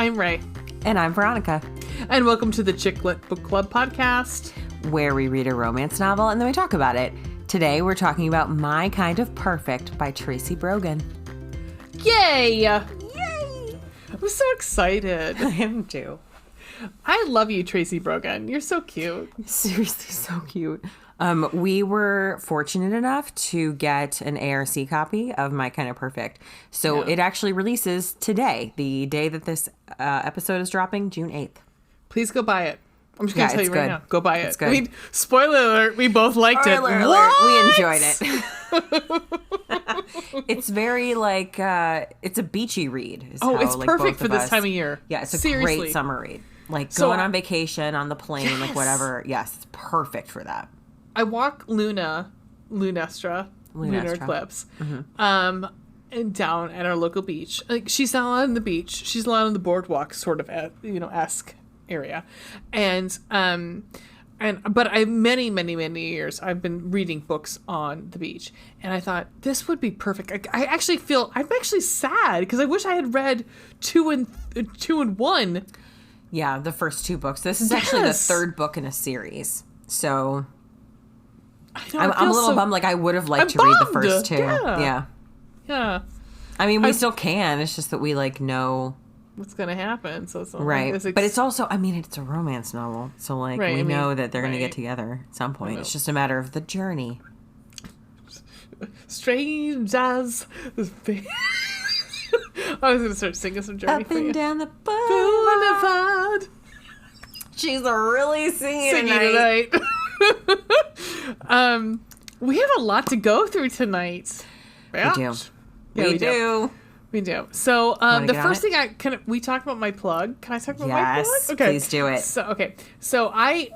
I'm Rae. And I'm Veronica. And welcome to the Chick Lit Book Club podcast, where we read a romance novel and then we talk about it. Today we're talking about My Kind of Perfect by Tracy Brogan. Yay! Yay! I'm so excited. I am too. I love you, Tracy Brogan. You're so cute. Seriously, so cute. We were fortunate enough to get an ARC copy of My Kind of Perfect. So It actually releases today, the day that this episode is dropping, June 8th. Please go buy it. I'm just going to tell you right now. Go buy it. It's good. I mean, spoiler alert, we both liked it. Spoiler alert, we enjoyed it. It's very like, it's a beachy read. It's perfect for this time of year. Yeah, it's a great summer read. Like going on vacation, on the plane, like whatever. Yes, it's perfect for that. I walk Lunar Eclipse, and down at our local beach. Like, she's not on the beach; she's not on the boardwalk, sort of, esque area, but many years I've been reading books on the beach, and I thought this would be perfect. I actually feel I'm actually sad because I wish I had read 2 and 1. Yeah, the first 2 books. This is actually the third book in a series, so. I'm a little bummed. Like, I would have liked to read the first 2. Yeah. I mean, we still can. It's just that we know what's going to happen. So it's right. But it's also, I mean, it's a romance novel. So, we know that they're going to get together at some point. It's just a matter of the journey. Strange as... I was going to start singing some Journey Up for you. and down the boulevard. She's really singing tonight. We have a lot to go through tonight. Yeah. We do. So, the first thing we talked about my plug. Can I talk about my plug? Yes, please do it. So I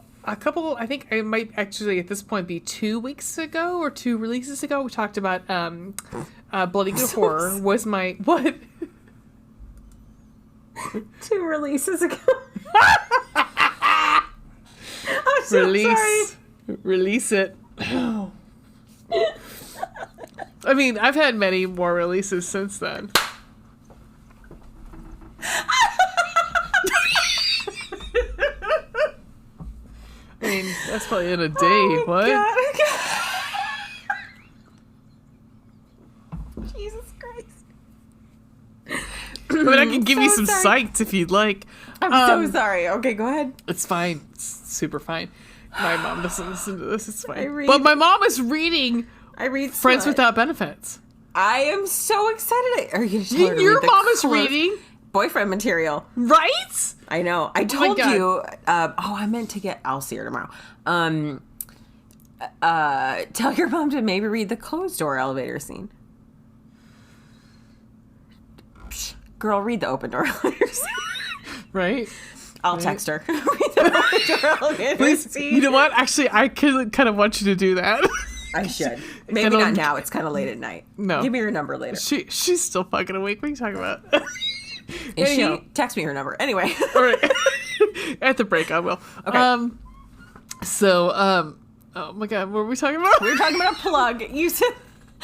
think I might actually at this point be 2 weeks ago or 2 releases ago, we talked about, Bloody Good Horror was my, what? 2 releases ago. I'm so sorry. Release it. I mean, I've had many more releases since then. I mean, that's probably in a day. What? God. Jesus Christ. I mean, I can give you some sights if you'd like. I'm so sorry. Okay, go ahead. It's fine. It's super fine. My mom doesn't listen to this. It's fine. But my mom is reading Friends Without Benefits. I am so excited. Are you telling her to Your mom is reading boyfriend material. Right? I know. I told you. I meant to get... I'll see her tomorrow. Tell your mom to maybe read the closed door elevator scene. Girl, read the open door elevator scene. Right? I'll text her. Read the open door elevator Please, scene. you know what? Actually, I kind of want you to do that. I should. Maybe not now. It's kind of late at night. No. Give me your number later. She's still fucking awake. What are you talking about? Is she? Text me her number. Anyway. All right. At the break, I will. Okay. Oh my God, what were we talking about? We were talking about a plug. You said...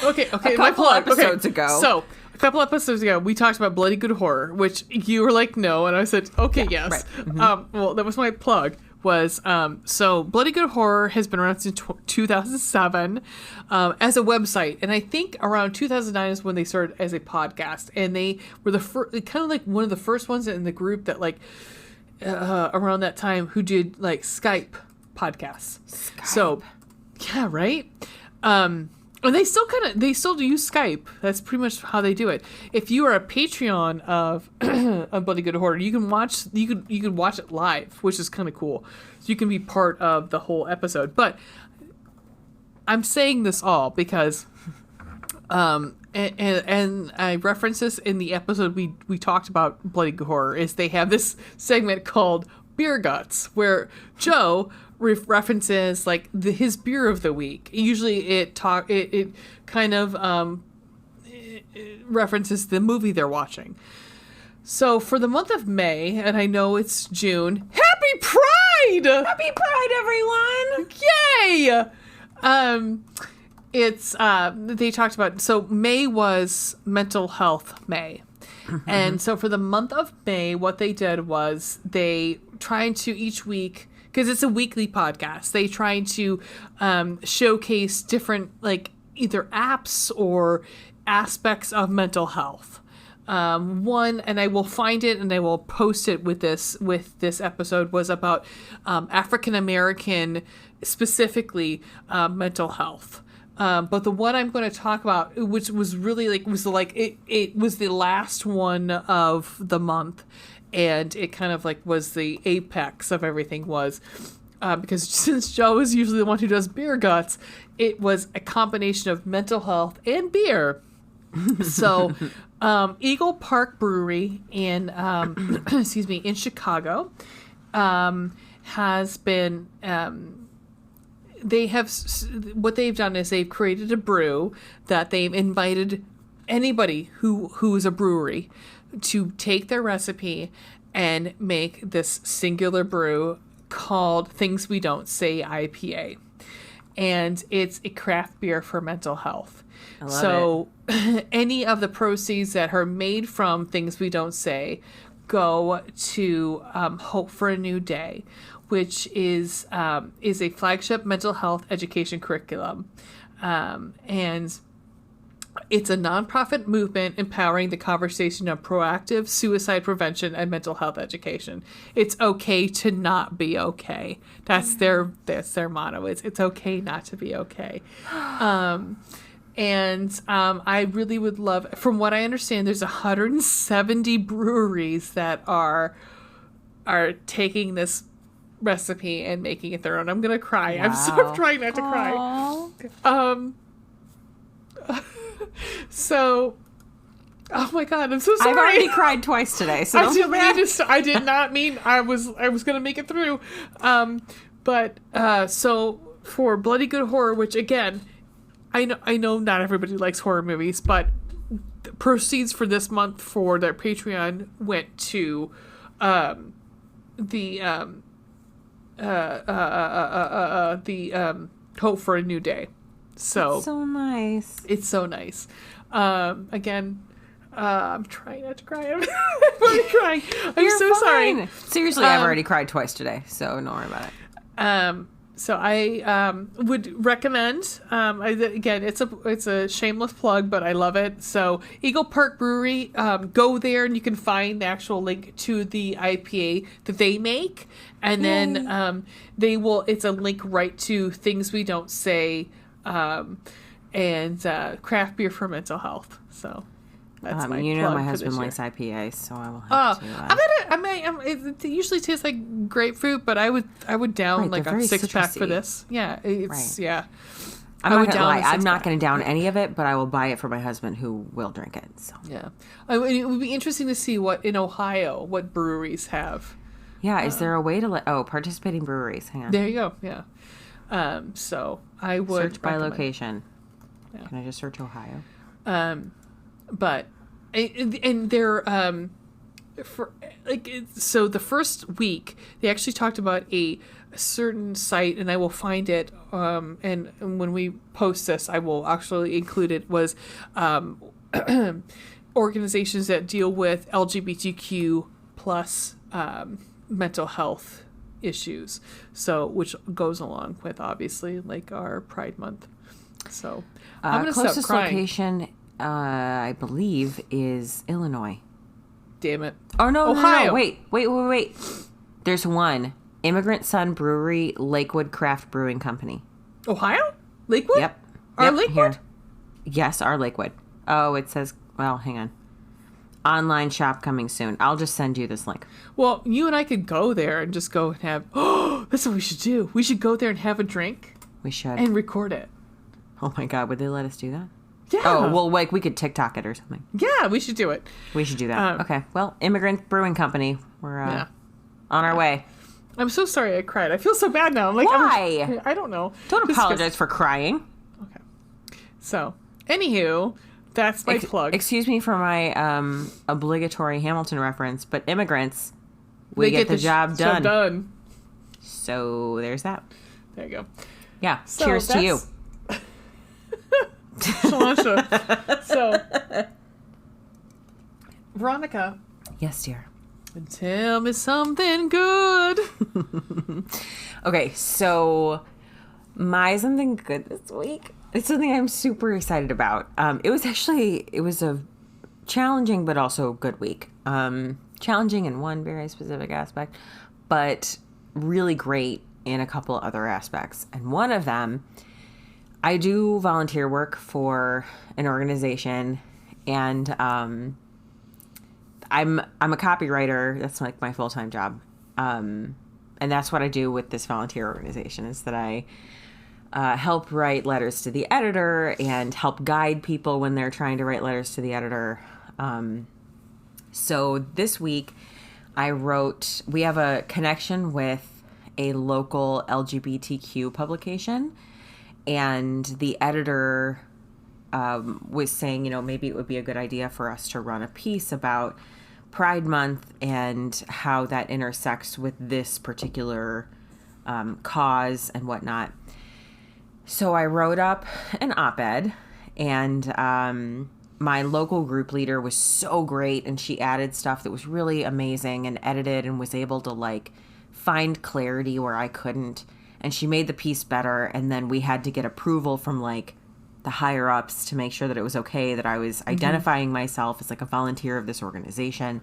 Okay. A couple episodes ago. So, a couple episodes ago, we talked about Bloody Good Horror, which you were like, no, and I said, okay, yes. Right. Mm-hmm. Well, that was my plug. So Bloody Good Horror has been around since 2007 as a website, and I think around 2009 is when they started as a podcast, and they were the kind of like one of the first ones in the group that around that time who did Skype podcasts. So, yeah, right. And they still do use Skype. That's pretty much how they do it. If you are a Patreon of Bloody Good Horror, you can watch it live, which is kind of cool. So you can be part of the whole episode. But I'm saying this all because, and I referenced this in the episode we talked about Bloody Good Horror. Is they have this segment called Beer Guts, where Joe references his beer of the week. Usually it kind of references the movie they're watching. So for the month of May, and I know it's June, Happy Pride! Happy Pride, everyone! Yay! It's they talked about, so May was Mental Health May. And so for the month of May, what they did was they tried to each week, because it's a weekly podcast, they tried to showcase different, like, either apps or aspects of mental health. One, and I will find it and I will post it with this episode, was about African American, specifically mental health. But the one I'm going to talk about, which was really it was the last one of the month, and it kind of like was the apex of everything, was because since Joe is usually the one who does beer guts, it was a combination of mental health and beer. So Eagle Park Brewery in in Chicago has been what they've done is they've created a brew that they've invited anybody who is a brewery to take their recipe and make this singular brew called Things We Don't Say IPA. And it's a craft beer for mental health. I love it. Any of the proceeds that are made from Things We Don't Say go to Hope for a New Day, which is a flagship mental health education curriculum. And it's a nonprofit movement empowering the conversation of proactive suicide prevention and mental health education. It's okay to not be okay. That's their motto. It's okay not to be okay. And I really would love, from what I understand, there's 170 breweries that are taking this recipe and making it their own. I'm gonna cry. Wow. I'm trying not to cry. So, oh my God, I'm so sorry. I've already cried twice today, so don't feel bad. I did not mean I was gonna make it through. But so for Bloody Good Horror, which again, I know not everybody likes horror movies, but the proceeds for this month for their Patreon went to the Hope for a New Day. So that's so nice. It's so nice. Again, I'm trying not to cry. I'm already crying. I'm so sorry. Seriously, I've already cried twice today, so don't worry about it. So I would recommend. Again, it's a shameless plug, but I love it. So Eagle Park Brewery, go there and you can find the actual link to the IPA that they make, and then it's a link right to Things We Don't Say, and craft beer for mental health. So that's my plug my for husband this likes year. IPAs, so I will have to. It usually tastes like grapefruit, but I would down like a 6-pack for this. Yeah, it's yeah. I'm not gonna lie. I'm not going to down any of it, but I will buy it for my husband, who will drink it. So yeah, it would be interesting to see what in Ohio what breweries have. Yeah, is there a way to participating breweries? Hang on. There you go. Yeah. So I would search by location. Yeah. Can I just search Ohio? But and they're so the first week they actually talked about a certain site, and I will find it, and when we post this I will actually include it, was organizations that deal with LGBTQ plus mental health issues, so which goes along with obviously like our Pride Month. So I'm gonna closest stop crying. location I believe is Illinois. Damn it. Oh no, Ohio. No. Wait. There's one. Immigrant Son Brewery, Lakewood Craft Brewing Company. Ohio? Lakewood? Yep. Our Lakewood? Here. Yes, our Lakewood. Oh, it says, well, hang on. Online shop coming soon. I'll just send you this link. Well, you and I could go there and just go and have, that's what we should do. We should go there and have a drink. We should. And record it. Oh my God, would they let us do that? Yeah. Oh, well, like we could TikTok it or something. Yeah, we should do it. We should do that. Okay. Well, Immigrant Brewing Company. We're on our way. I'm so sorry I cried. I feel so bad now. I'm like, why? I don't know. Don't apologize for crying. Okay. So, anywho, that's my plug. Excuse me for my obligatory Hamilton reference, but immigrants, we get the job done. So there's that. There you go. Yeah. So cheers to you. Shalasha. So Veronica. Yes, dear. Tell me something good. Okay, so my something good this week. It's something I'm super excited about. It was a challenging but also good week. Challenging in one very specific aspect, but really great in a couple other aspects. And one of them, I do volunteer work for an organization, and I'm a copywriter. That's like my full-time job. And that's what I do with this volunteer organization, is that I help write letters to the editor and help guide people when they're trying to write letters to the editor. So this week we have a connection with a local LGBTQ publication, and the editor was saying, maybe it would be a good idea for us to run a piece about Pride Month and how that intersects with this particular cause and whatnot. So I wrote up an op-ed, and my local group leader was so great, and she added stuff that was really amazing and edited and was able to find clarity where I couldn't. And she made the piece better, and then we had to get approval from the higher ups to make sure that it was okay that I was identifying myself as a volunteer of this organization.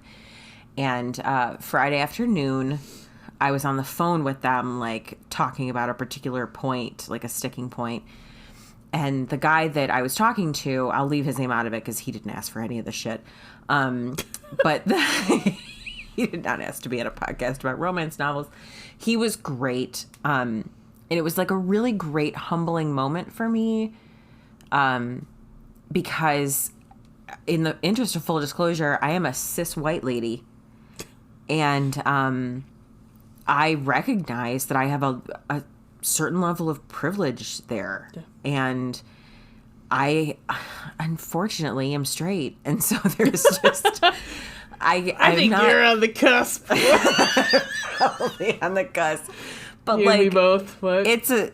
And Friday afternoon, I was on the phone with them, talking about a particular point, a sticking point. And the guy that I was talking to, I'll leave his name out of it because he didn't ask for any of the shit. But he did not ask to be on a podcast about romance novels. He was great. And it was a really great, humbling moment for me. Because in the interest of full disclosure, I am a cis white lady. And I recognize that I have a certain level of privilege there. Yeah. And I unfortunately am straight. And so there's just I think you're on the cusp. Probably on the cusp. But you and me both. What? It's a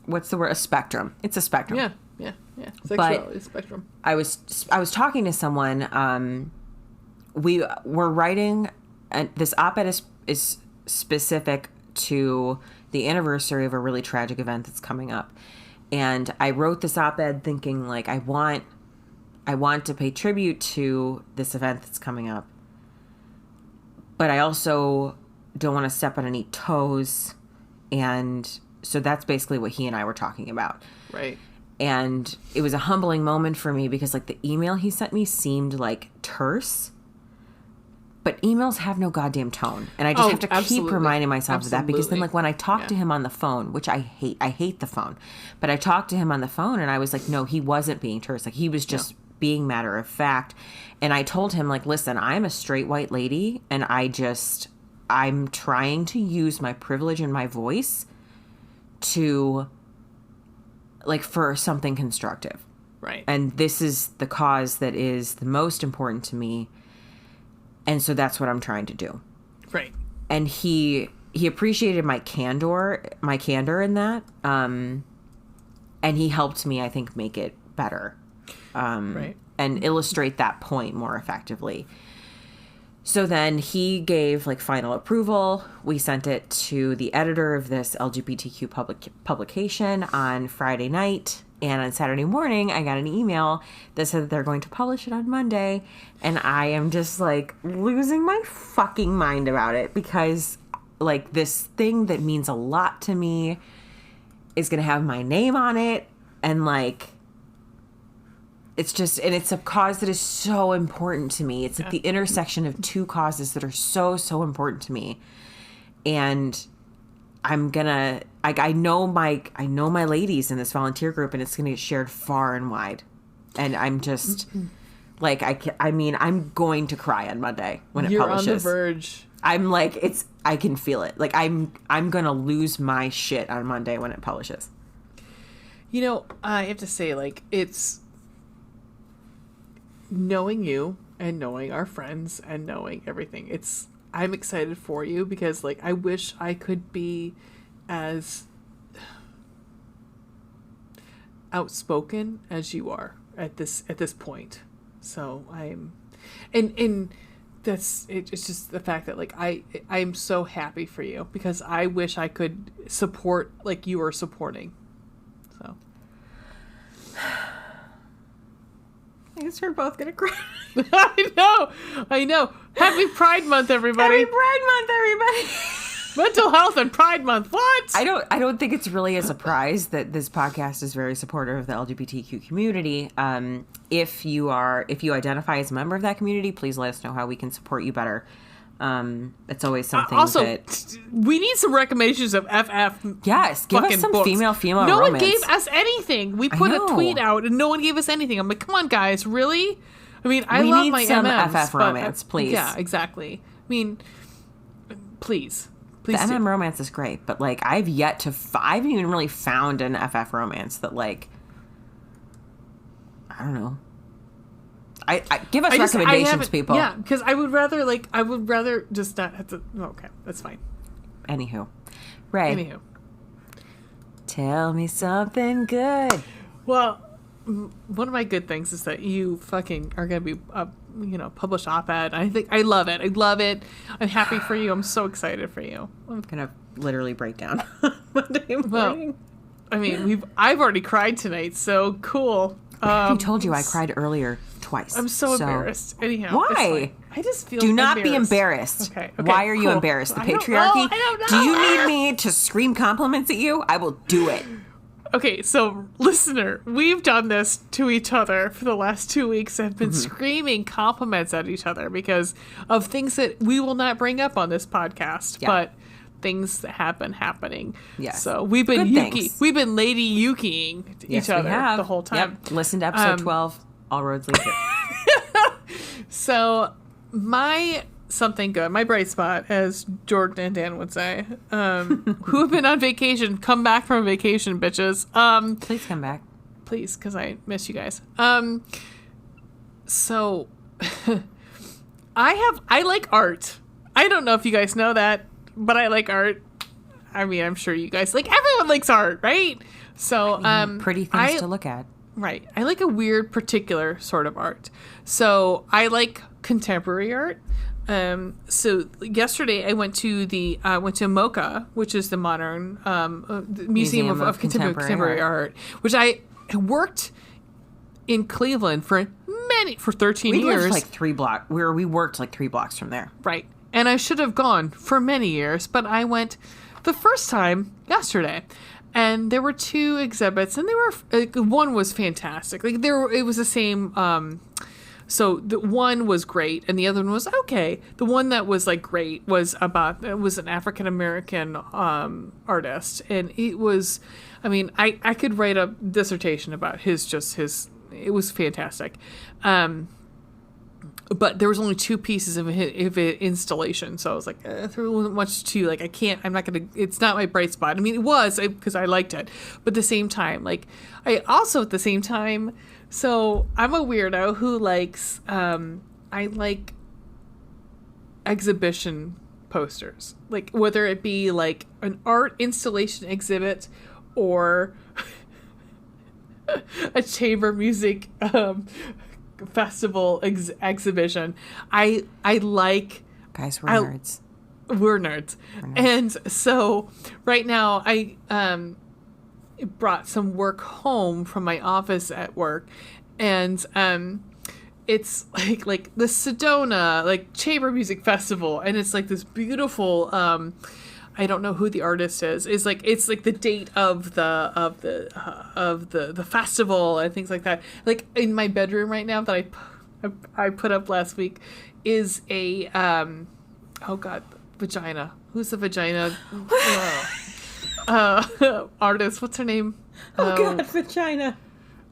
what's the word? A spectrum. It's a spectrum. Yeah. Sexuality spectrum. I was talking to someone. We were writing, this op-ed is specific to the anniversary of a really tragic event that's coming up. And I wrote this op-ed thinking I want to pay tribute to this event that's coming up. But I also don't want to step on any toes. And so that's basically what he and I were talking about. Right. And it was a humbling moment for me because the email he sent me seemed terse. But emails have no goddamn tone. And I just have to keep reminding myself of that, because then when I talk to him on the phone, which I hate the phone, but I talked to him on the phone and I was no, he wasn't being terse. He was just being matter of fact. And I told him listen, I'm a straight white lady, and I'm trying to use my privilege and my voice to for something constructive. Right. And this is the cause that is the most important to me. And so that's what I'm trying to do. Right. And he appreciated my candor in that. And he helped me, I think, make it better. Right. And illustrate that point more effectively. So then he gave final approval. We sent it to the editor of this LGBTQ publication on Friday night. And on Saturday morning, I got an email that said that they're going to publish it on Monday. And I am just losing my fucking mind about it, because this thing that means a lot to me is going to have my name on it. And it's a cause that is so important to me. It's the intersection of two causes that are so, so important to me. And I'm gonna, I know my ladies in this volunteer group, and it's gonna get shared far and wide. And I'm just I'm going to cry on Monday when it publishes. You're on the verge. I'm I can feel it. I'm gonna lose my shit on Monday when it publishes. I have to say, it's knowing you and knowing our friends and knowing everything. I'm excited for you, because I wish I could be as outspoken as you are at this point. So and that's it. It's just the fact that like I'm so happy for you because I wish I could support like you are supporting. So I guess we're both gonna cry. I know. Happy Pride Month, everybody. Happy Pride Month, everybody. Mental health and Pride Month. What? I don't think it's really a surprise that this podcast is very supportive of the LGBTQ community. If you identify as a member of that community, please let us know how we can support you better. It's always something that we need some recommendations of FF. Yes, give us some books. female No romance. one gave us anything. We put a tweet out and no one gave us anything. I'm like, come on, guys, really? I mean, I love my some MMs, FF romance, please. Yeah, exactly. I mean, please. The MM romance is great, but like I haven't even really found an FF romance that like I don't know. I give us recommendations, people. Yeah, because I would rather just not have to. Okay, that's fine. Anywho, Rae. Tell me something good. Well, one of my good things is that you fucking are going to be publish op-ed. I think I love it. I'm happy for you. I'm so excited for you. I'm gonna literally break down Monday morning. Well, I mean, I've already cried tonight, so cool. I told you I cried earlier twice. I'm so embarrassed. Anyhow, why? I just feel do not be embarrassed. Okay, why are you embarrassed? The patriarchy? I don't know. Do you need me to scream compliments at you? I will do it. Okay, so listener, we've done this to each other for the last 2 weeks. I've been screaming compliments at each other because of things that we will not bring up on this podcast, but things that have been happening. Yes. So we've been we've been lady Yukiing each other the whole time. Yep. Listen to episode 12. All roads lead here. So my something good, my bright spot, as Jordan and Dan would say, who have been on vacation, come back from vacation, bitches. Please come back. Please, because I miss you guys. So I like art. I don't know if you guys know that, but I like art. I mean, I'm sure you guys everyone likes art, right? So pretty things to look at. Right. I like a weird particular sort of art. So I like contemporary art. So yesterday I went to MoCA, which is the modern Museum of Contemporary Art, which I worked in Cleveland for 13 years. We lived like 3 blocks. We worked like 3 blocks from there. Right. And I should have gone for many years, but I went the first time yesterday. And there were 2 exhibits, and one was fantastic. It was the same. So the one was great, and the other one was okay. The one that was great was an African American artist, and it was. I mean, I could write a dissertation about his. It was fantastic. But there was only 2 pieces of installation, so I was like, there wasn't much to I can't. I'm not gonna. It's not my bright spot. I mean, it was because I liked it, but at the same time, I also at the same time. So I'm a weirdo who likes. I like exhibition posters, whether it be an art installation exhibit or a chamber music festival exhibition. I like. Guys, we're nerds. We're nerds. And so right now I brought some work home from my office at work, and it's like the Sedona chamber music festival, and it's this beautiful I don't know who the artist is. It's the date of the festival and things like that. In my bedroom right now that I put up last week is a vagina. Who's the vagina artist? What's her name? Vagina.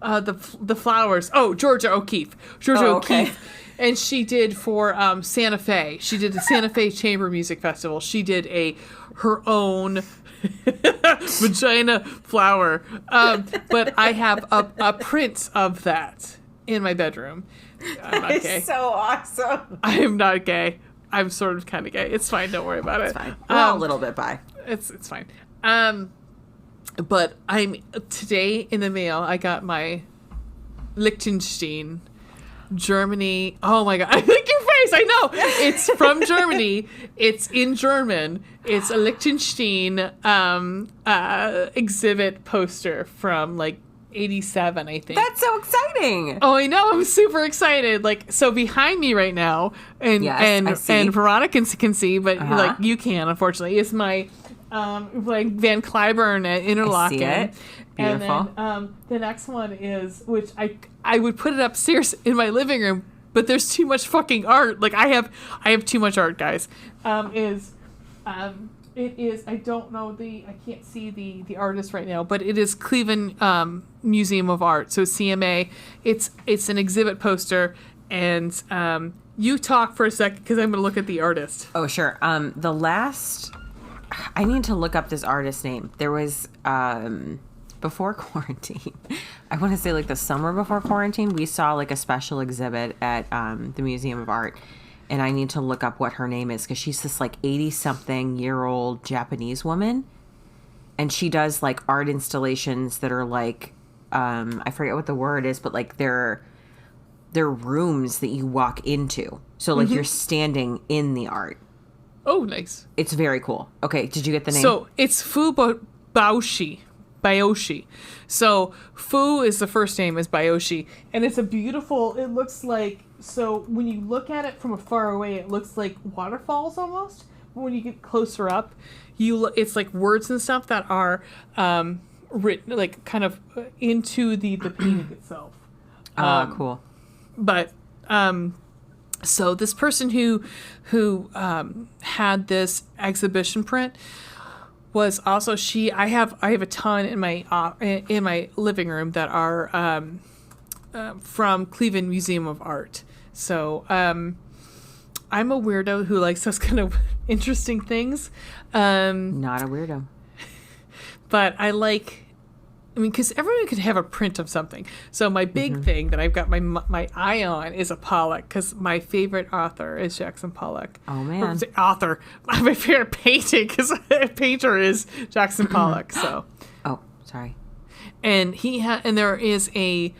The flowers. Oh, Georgia O'Keeffe. O'Keeffe. And she did for Santa Fe. She did the Santa Fe Chamber Music Festival. She did her own vagina flower. But I have a print of that in my bedroom. I'm not gay. It's so awesome. I am not gay. I'm sort of kind of gay. It's fine. Don't worry about it. It's fine. We're all a little bit bi. It's fine. But today in the mail, I got my Liechtenstein Germany. Oh my God. I think your face. I know. It's from Germany. It's in German. It's a Liechtenstein exhibit poster from like 87, I think. That's so exciting. Oh, I know. I'm super excited. Like, so behind me right now, and Veronica can see, but like you can, unfortunately, is my like Van Cliburn at Interlaken. I see it. Beautiful. And then the next one is, which I would put it upstairs in my living room, but there's too much fucking art. Like I have too much art, guys. It is, I don't know I can't see the artist right now, but it is Cleveland Museum of Art. So CMA, it's an exhibit poster, and you talk for a second because I'm going to look at the artist. Oh, sure. I need to look up this artist's name. There was, before quarantine, I want to say like the summer before quarantine, we saw like a special exhibit at the Museum of Art. And I need to look up what her name is because she's this like 80-something-year-old Japanese woman. And she does like art installations that are like, I forget what the word is, but like they're rooms that you walk into. So like you're standing in the art. Oh, nice. It's very cool. Okay, did you get the name? So it's Bayoshi. So Fu is the first name, is Bayoshi. And it's it looks like, so when you look at it from far away, it looks like waterfalls almost. But when you get closer up, it's like words and stuff that are written like kind of into the painting itself. Cool. But so this person who had this exhibition print was also I have a ton in my living room that are from Cleveland Museum of Art. So I'm a weirdo who likes those kind of interesting things. Not a weirdo. But because everyone could have a print of something. So my big thing that I've got my eye on is a Pollock, because my favorite author is Jackson Pollock. Oh, man. Author. My favorite painting, because a painter is Jackson Pollock. So. Oh, sorry. And there is a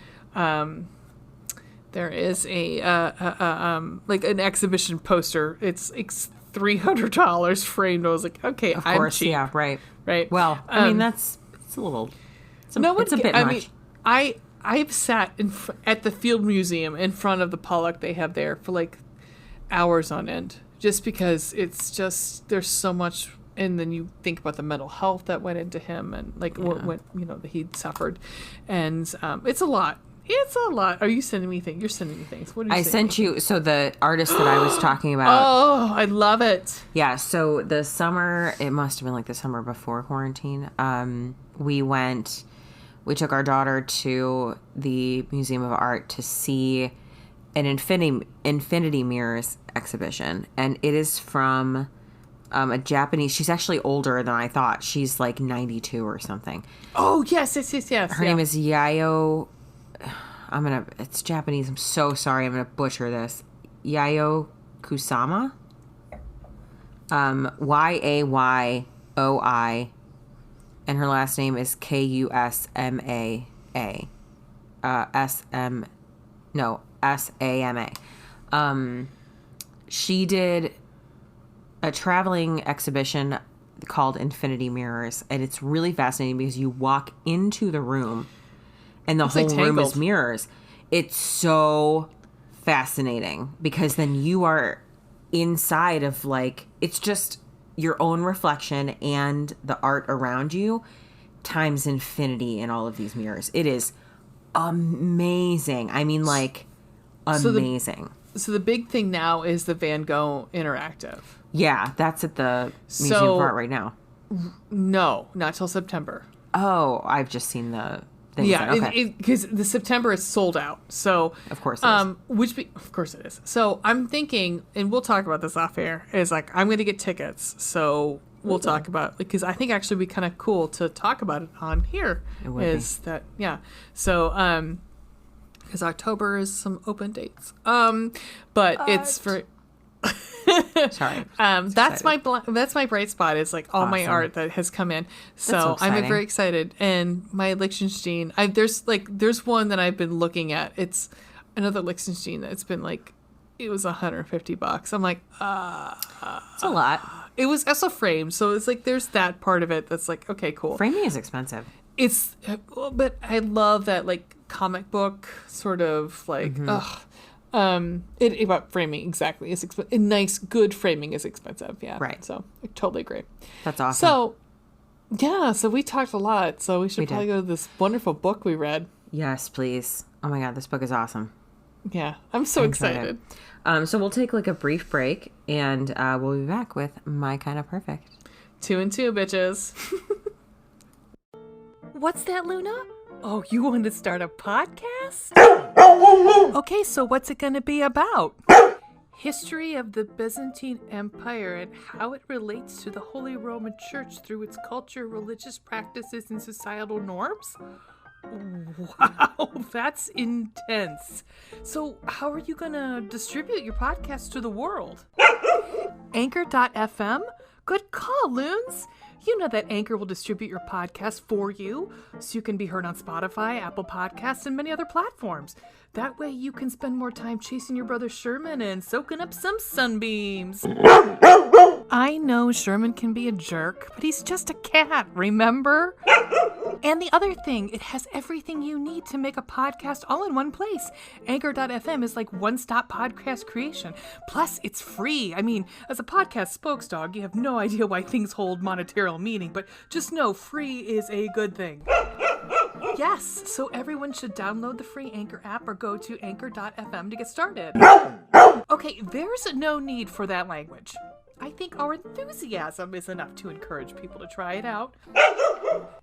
like an exhibition poster. It's $300 framed. I was like, okay, of course, I'm cheap. Yeah, right. Right. Well, I mean, it's a little. It's a bit much. I've sat at the Field Museum in front of the Pollock they have there for like hours on end, just because it's just there's so much. And then you think about the mental health that went into him, and like what that he'd suffered, and it's a lot. It's a lot. Are you sending me things? You're sending me things. What are you? I sent you. So the artist that I was talking about. Oh, I love it. Yeah. So the summer, it must have been like the summer before quarantine. We took our daughter to the Museum of Art to see an Infinity Mirrors exhibition, and it is from a Japanese. She's actually older than I thought. She's like 92 or something. Oh yes. Her name is Yayo. It's Japanese. I'm so sorry. I'm gonna butcher this. Yayo Kusama. Yayoi, and her last name is Kusmaa. Sama. She did a traveling exhibition called Infinity Mirrors, and it's really fascinating because you walk into the room and the whole room is mirrors. It's so fascinating because then you are inside of like, it's just your own reflection and the art around you times infinity in all of these mirrors. It is amazing. I mean, like, amazing. So the big thing now is the Van Gogh Interactive. Yeah, that's at the Museum of Art right now. No, not till September. Oh, I've just seen the things. Yeah, because the September is sold out. So of course it is. Of course it is. So I'm thinking, and we'll talk about this off air, is like I'm going to get tickets. So we'll talk about, because I think actually it'd be kind of cool to talk about it on here. It would is be. That, yeah. So because October is some open dates. But it's for. Sorry. That's my bright spot. Is like all my art that has come in. So I'm very excited. And my Liechtenstein, there's one that I've been looking at. It's another Lichtenstein that's been like, it was $150. I'm like, it's a lot. It was also framed, so it's like there's that part of it that's like, okay, cool. Framing is expensive. It's, but I love that like comic book sort of like, about framing exactly is expensive. Nice, good framing is expensive. Yeah, right. So I totally agree. That's awesome. So, yeah, so we talked a lot. So we should probably go to this wonderful book we read. Yes, please. Oh my God, this book is awesome. Yeah, I'm so excited. So we'll take like a brief break, and we'll be back with My Kind of Perfect. 2 and 2, bitches. What's that, Luna? Oh, you want to start a podcast? Okay, so what's it going to be about? History of the Byzantine Empire and how it relates to the Holy Roman Church through its culture, religious practices, and societal norms? Wow, that's intense. So how are you going to distribute your podcast to the world? Anchor.fm? Good call, Loons. You know that Anchor will distribute your podcast for you, so you can be heard on Spotify, Apple Podcasts, and many other platforms. That way you can spend more time chasing your brother Sherman and soaking up some sunbeams. I know Sherman can be a jerk, but he's just a cat, remember? And the other thing, it has everything you need to make a podcast all in one place. Anchor.fm is like one-stop podcast creation. Plus, it's free. I mean, as a podcast spokesdog, you have no idea why things hold monetary meaning, but just know free is a good thing. Yes, so everyone should download the free Anchor app or go to anchor.fm to get started. Okay, there's no need for that language. I think our enthusiasm is enough to encourage people to try it out.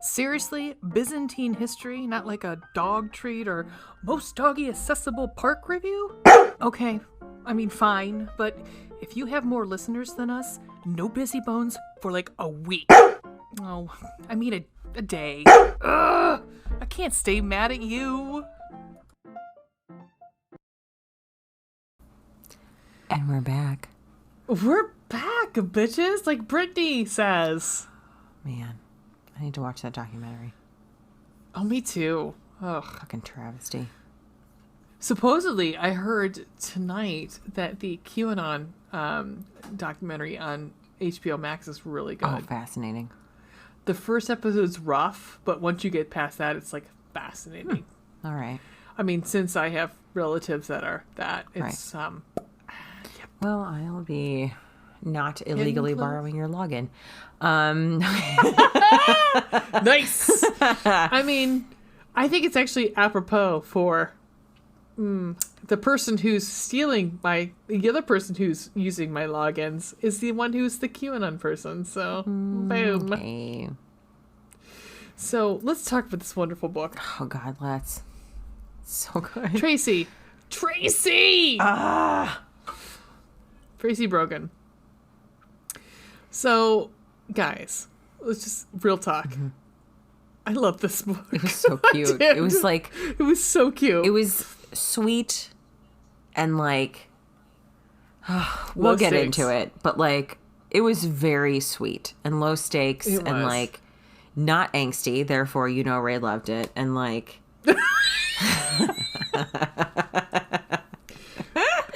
Seriously, Byzantine history, not like a dog treat or most doggy accessible park review? Okay, I mean, fine, but if you have more listeners than us, no busy bones for like a week. Oh, I mean a day. Ugh, I can't stay mad at you. And we're back. We're back, bitches, like Brittany says. Man, I need to watch that documentary. Oh, me too. Ugh. Fucking travesty. Supposedly, I heard tonight that the QAnon documentary on HBO Max is really good. Oh, fascinating. The first episode's rough, but once you get past that, it's like fascinating. All right. I mean, since I have relatives that are that, it's right. Well, I'll be not illegally borrowing your login. Nice. I mean, I think it's actually apropos for the person who's stealing the other person who's using my logins is the one who's the QAnon person. So, boom. Okay. So let's talk about this wonderful book. Oh God, let's. So good. Tracy. Tracy Brogan. So, guys, let's just real talk. Mm-hmm. I love this book. It was so cute. It was like... It was so cute. It was sweet and like... we'll get into it. But like, it was very sweet and low stakes and like not angsty. Therefore, Rae loved it. And like...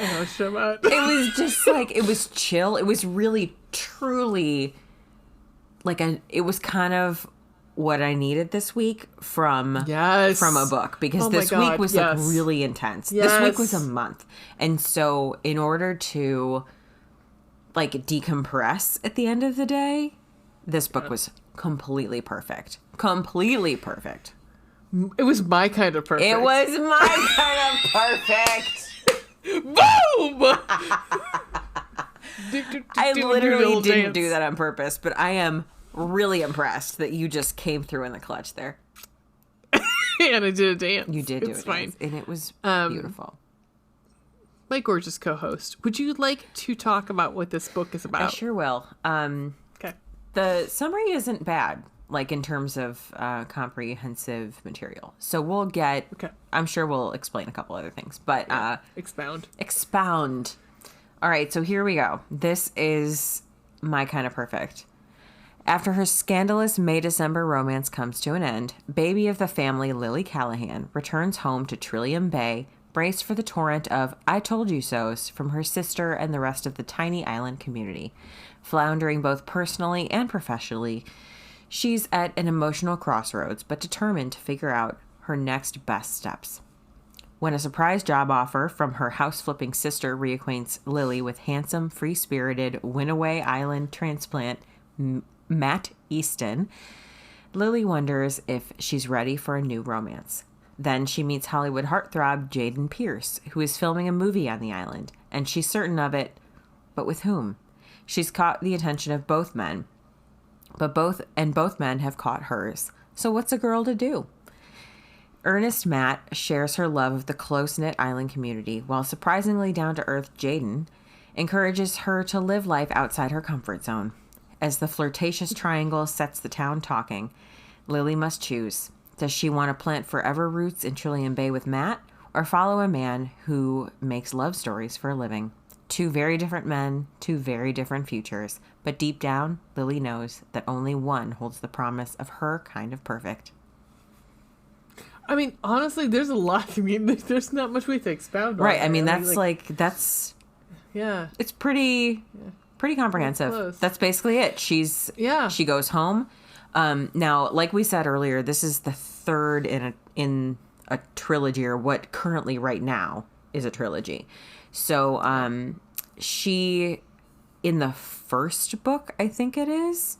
It was just like, it was chill. It was really, truly like it was kind of what I needed this week from a book, because this week was like really intense. This week was a month. And so in order to like decompress at the end of the day, this book was completely perfect. Completely perfect. It was my kind of perfect. It was my kind of perfect. Boom! I literally didn't do that on purpose, but I am really impressed that you just came through in the clutch there. And I did a dance. You did do it, fine. And it was beautiful. My gorgeous co-host, would you like to talk about what this book is about? I sure will. Okay. The summary isn't bad, like in terms of comprehensive material. So we'll get... Okay. I'm sure we'll explain a couple other things, but... Expound. All right, so here we go. This is My Kind of Perfect. After her scandalous May-December romance comes to an end, baby of the family Lilly Callaghan returns home to Trillium Bay, braced for the torrent of "I told you so's" from her sister and the rest of the tiny island community. Floundering both personally and professionally, she's at an emotional crossroads, but determined to figure out her next best steps. When a surprise job offer from her house-flipping sister reacquaints Lilly with handsome, free-spirited Winaway Island transplant Matt Easton, Lilly wonders if she's ready for a new romance. Then she meets Hollywood heartthrob Jayden Pierce, who is filming a movie on the island, and she's certain of it, but with whom? She's caught the attention of both men, but both men have caught hers. So what's a girl to do? Earnest Matt shares her love of the close-knit island community, while surprisingly down-to-earth Jayden encourages her to live life outside her comfort zone. As the flirtatious triangle sets the town talking, Lilly must choose. Does she want to plant forever roots in Trillium Bay with Matt, or follow a man who makes love stories for a living? Two very different men, two very different futures. But deep down, Lilly knows that only one holds the promise of her kind of perfect. I mean, honestly, there's a lot. I mean, there's not much we have to expound on. Right. I mean, that's yeah. It's pretty comprehensive. That's basically it. She goes home. Now, like we said earlier, this is the third in a trilogy, or what currently right now is a trilogy. So, she, in the first book, I think it is.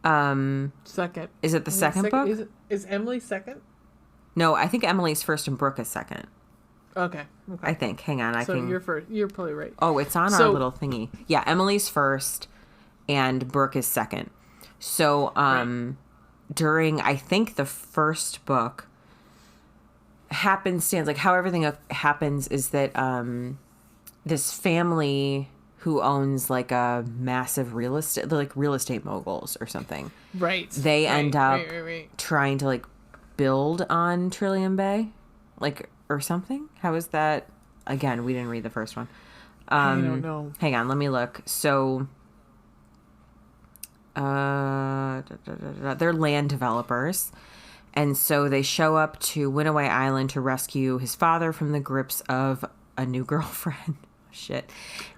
Second. Is it the second book? Is Emily second? No, I think Emily's first and Brooke is second. Okay. I think. Hang on. You're first. You're probably right. Oh, it's on our little thingy. Yeah, Emily's first and Brooke is second. So, during, I think, the first book, happenstance, like how everything happens is that this family who owns like a massive real estate, they're like real estate moguls or something. Right. They end up trying to like build on Trillium Bay, like, or something. How is that? Again, we didn't read the first one. I don't know. Hang on, let me look. So, they're land developers. And so they show up to Winaway Island to rescue his father from the grips of a new girlfriend. Shit.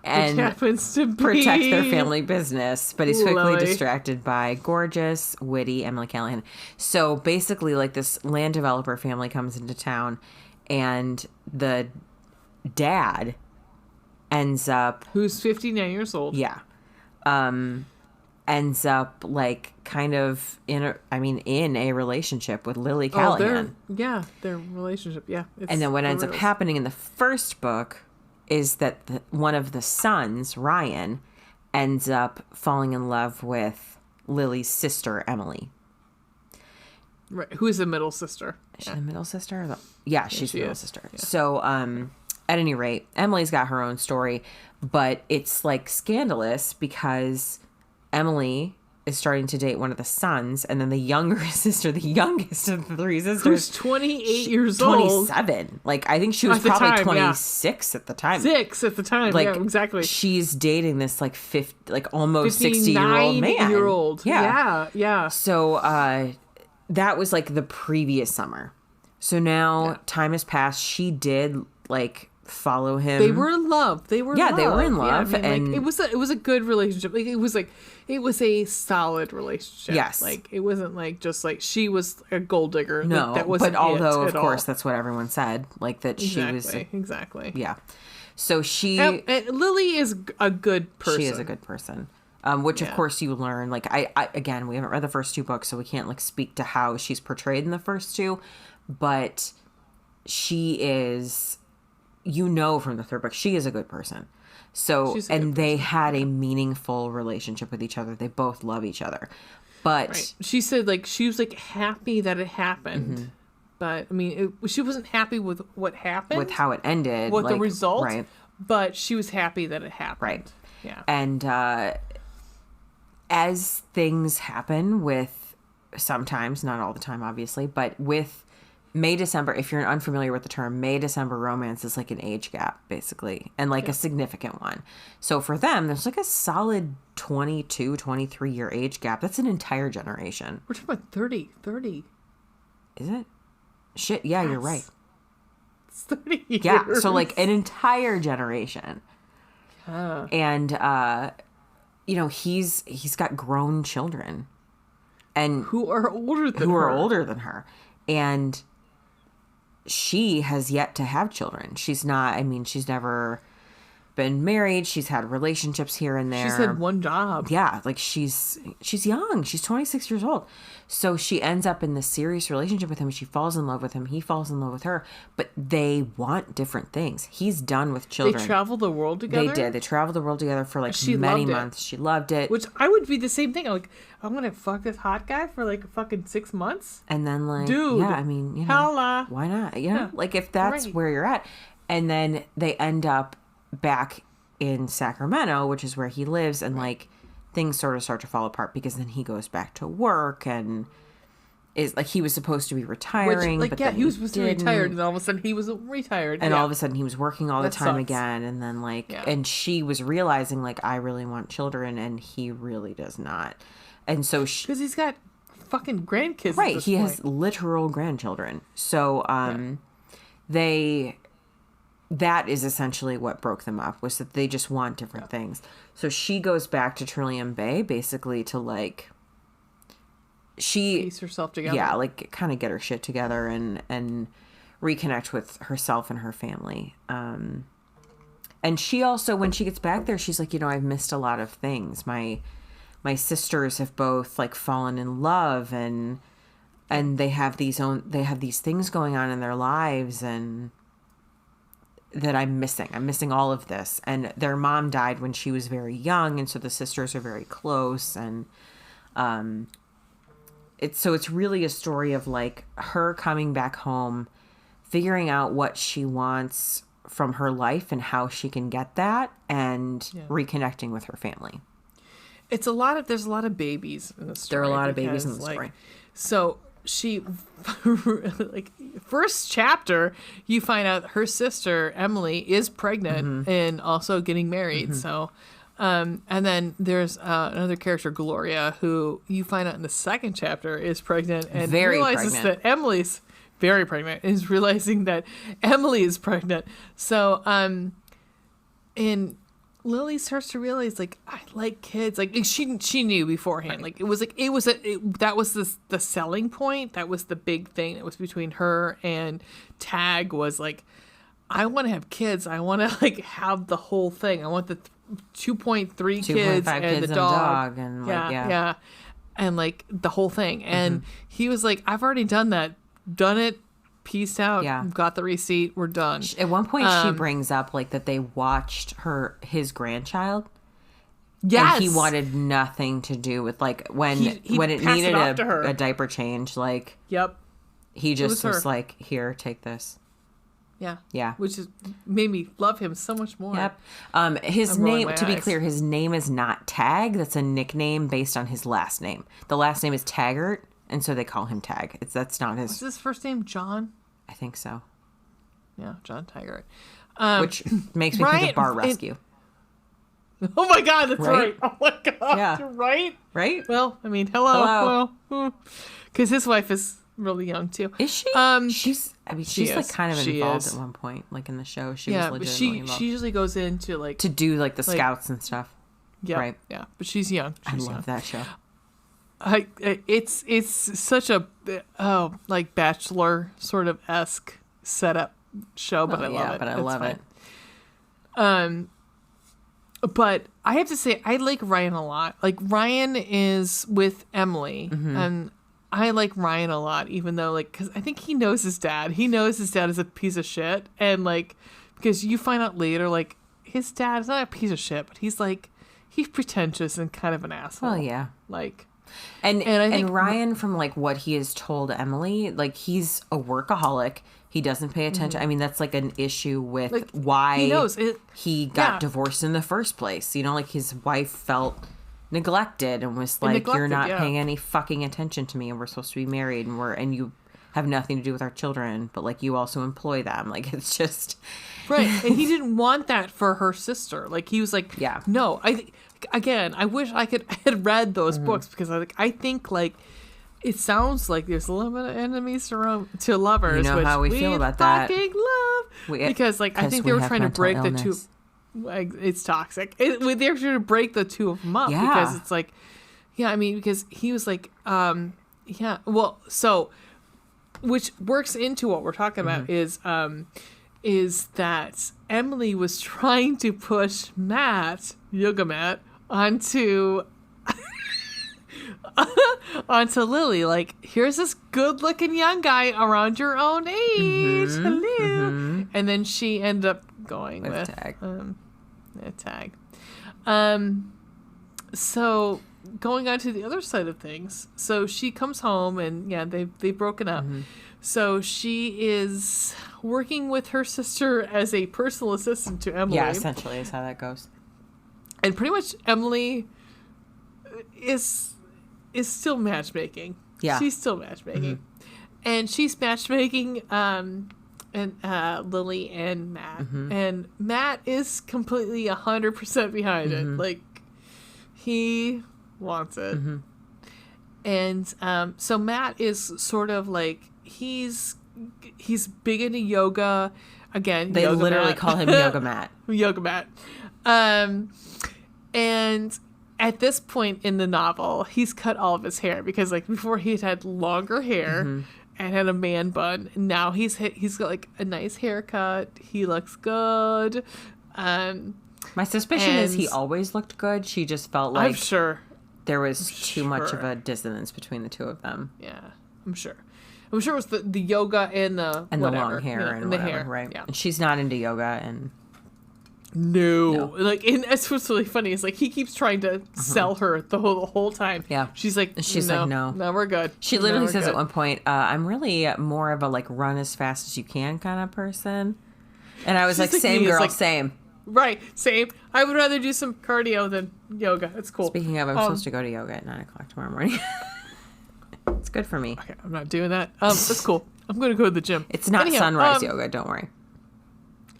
And which happens to be protect their family business, but he's quickly distracted by gorgeous, witty Emily Callaghan. So basically, like, this land developer family comes into town, and the dad ends up, who's 59 years old. Yeah. Ends up like kind of in a relationship with Lilly Callaghan. Their relationship. Yeah. And then what ends up happening in the first book is that one of the sons, Ryan, ends up falling in love with Lily's sister, Emily. Right. Who is the middle sister? Is she the middle sister? Yeah, she's the middle sister. Yeah. So, at any rate, Emily's got her own story, but it's like scandalous because Emily is starting to date one of the sons, and then the younger sister, the youngest of the three sisters, who's 28 years old. 27. Like, I think she was probably 26 at the time. Like, yeah, exactly. She's dating this like almost 60-year-old man. Yeah. So that was like the previous summer. So now time has passed. She did like follow him. They were in love. They were in love. Yeah, and it was a good relationship. Like, it was a solid relationship. Yes. Like, it wasn't like just like she was a gold digger. No, like, that wasn't but although of course all. that's what everyone said, like that she was exactly. Yeah. So and Lilly is a good person. She is a good person. Which of course you learn. Like I again, we haven't read the first two books, so we can't like speak to how she's portrayed in the first two, but she is, from the third book, she is a good person. So, and they had a meaningful relationship with each other. They both love each other. But she said, like, she was like happy that it happened. Mm-hmm. But I mean, she wasn't happy with what happened, with how it ended, with the result. Right. But she was happy that it happened. Right. Yeah. And as things happen with, sometimes, not all the time, obviously, but with May-December, if you're unfamiliar with the term, May-December romance is like an age gap, basically, and like a significant one. So for them, there's like a solid 22, 23-year age gap. That's an entire generation. We're talking about 30. Is it? Shit, yeah, you're right. It's 30 years. Yeah, so like an entire generation. Yeah. And he's got grown children, and who are older than her. And she has yet to have children. She's never been married. She's had relationships here and there. She's had one job. Yeah, like she's young. She's 26 years old. So she ends up in this serious relationship with him. She falls in love with him. He falls in love with her. But they want different things. He's done with children. They travel the world together? They did. They traveled the world together for like many months. She loved it. Which I would be the same thing. Like, I'm going to fuck this hot guy for like fucking 6 months? And then like, dude, yeah, I mean, hella. Why not? Like if that's right. where you're at. And then they end up back in Sacramento, which is where he lives, and like things sort of start to fall apart because then he goes back to work and is like he was supposed to be retiring, but he was supposed to be retired, and all of a sudden he was retired, and all of a sudden he was working all the time sucks. again, and then like and she was realizing like I really want children and he really does not, and so because he's got fucking grandkids, right? At this he point. has literal grandchildren, so that is essentially what broke them up, was that they just want different things. So she goes back to Trillium Bay basically to like piece herself together. Yeah, like kind of get her shit together and reconnect with herself and her family. And she also, when she gets back there, she's like, I've missed a lot of things. My sisters have both like fallen in love and they have these things going on in their lives and that I'm missing. I'm missing all of this. And their mom died when she was very young, and so the sisters are very close. And it's really a story of like her coming back home, figuring out what she wants from her life and how she can get that, and reconnecting with her family. There's a lot of babies in the story. There are a lot of babies in the story. So she, like, first chapter, you find out her sister, Emily, is pregnant and also getting married. So, and then there's another character, Gloria, who you find out in the second chapter is pregnant and realizes that Emily's very pregnant, is realizing that Emily is pregnant. So, and Lily starts to realize, like, I like kids. Like, she knew beforehand. Like, that was the selling point. That was the big thing that was between her and Tag, was like, I want to have kids. I want to like have the whole thing. I want the 2.3 kids and the dog. And yeah. And like the whole thing. And he was like, I've already done that. Done it. Peaced out. Yeah. Got the receipt. We're done. At one point, she brings up like that they watched his grandchild. Yes. And he wanted nothing to do with like when it needed a diaper change. Like, yep. He just was like, here, take this. Yeah. Yeah. Which made me love him so much more. Yep. His name, to be clear, his name is not Tag. That's a nickname based on his last name. The last name is Taggart, and so they call him Tag. That's not his. Is his first name John? I think so. Yeah, John Taggart. Which makes me think of Bar Rescue. Oh my God, that's right. Oh my God, yeah. You're right. Right? Well, I mean, hello. Because his wife is really young too. Is she? She's like kind of involved at one point, like in the show. She was legitimately involved. She usually goes into like to do like the scouts and stuff. Yeah, right. Yeah, but she's young. I love that show. It's such a like Bachelor sort of esque setup show, but I love it. But I love it. But I have to say, I like Ryan a lot. Like, Ryan is with Emily, and I like Ryan a lot, even though, like, because I think he knows his dad. He knows his dad is a piece of shit, and like, because you find out later, like, his dad is not a piece of shit, but he's pretentious and kind of an asshole. Well, yeah, like. And I think Ryan, from like what he has told Emily, like he's a workaholic. He doesn't pay attention. I mean, that's like an issue with like, why he got divorced in the first place. You know, like his wife felt neglected and was like, "You're not paying any fucking attention to me, and we're supposed to be married, and you have nothing to do with our children, but like you also employ them." Like it's just right. And he didn't want that for her sister. Like he was like, "No, I wish I had read those books because I think like it sounds like there's a little bit of enemies to lovers. You know which how we feel about that. Fucking love. Because like I think they were trying to break illness. the two. Like, it's toxic. They were trying to break the two of them up because it's like, yeah, I mean, because he was like, yeah, well, so, which works into what we're talking about is that Emily was trying to push Yoga Matt, onto Lily. Like, here's this good-looking young guy around your own age. Hello. And then she ended up going with Tag. Tag. So going on to the other side of things. So she comes home and they've broken up. So she is working with her sister as a personal assistant to Emily. Yeah, essentially is how that goes. And pretty much Emily is still matchmaking. Yeah. She's still matchmaking. And she's matchmaking Lily and Matt. And Matt is completely 100% behind it. Like, he wants it. And so Matt is sort of like, he's big into yoga. Again, they yoga literally Matt. call him Yoga Matt. Yoga Matt. And at this point in the novel, he's cut all of his hair because, like, before he had longer hair and had a man bun. And now he's got like a nice haircut. He looks good. My suspicion is he always looked good. She just felt like I'm sure there was too much of a dissonance between the two of them. Yeah, I'm sure. I'm sure it was the yoga and the long hair and the whatever, hair, right? Yeah. And she's not into yoga and. No. Like, and that's what's really funny is like he keeps trying to sell her the whole time. Yeah, she's like, no, we're good. She literally says at one point, "I'm really more of a like run as fast as you can kind of person," and I was like, "Same girl, like, same." Right, same. I would rather do some cardio than yoga. It's cool. Speaking of, I'm supposed to go to yoga at 9:00 tomorrow morning. It's good for me. Okay, I'm not doing that. That's cool. I'm going to go to the gym. It's not sunrise yoga. Don't worry.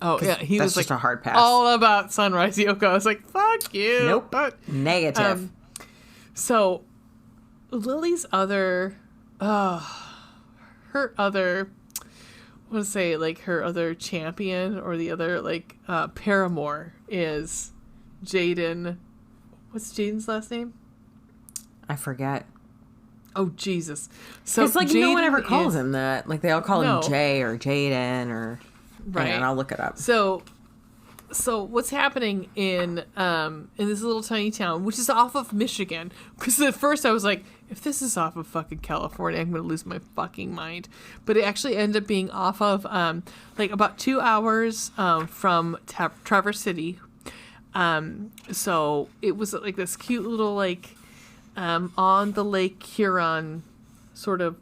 Oh, yeah. He was like just a hard pass. All about sunrise yoga. I was like, fuck you. Nope. But, negative. So, Lily's her other champion or the other, like, paramour is Jayden. What's Jayden's last name? I forget. Oh, Jesus. So, it's like Jayden no one ever calls him that. Like, they all call him Jay or Jayden or... Right. Hang on, I'll look it up. So what's happening in this little tiny town, which is off of Michigan? Because at first I was like, if this is off of fucking California, I'm going to lose my fucking mind. But it actually ended up being off of like about 2 hours from Traverse City. So it was like this cute little like on the Lake Huron sort of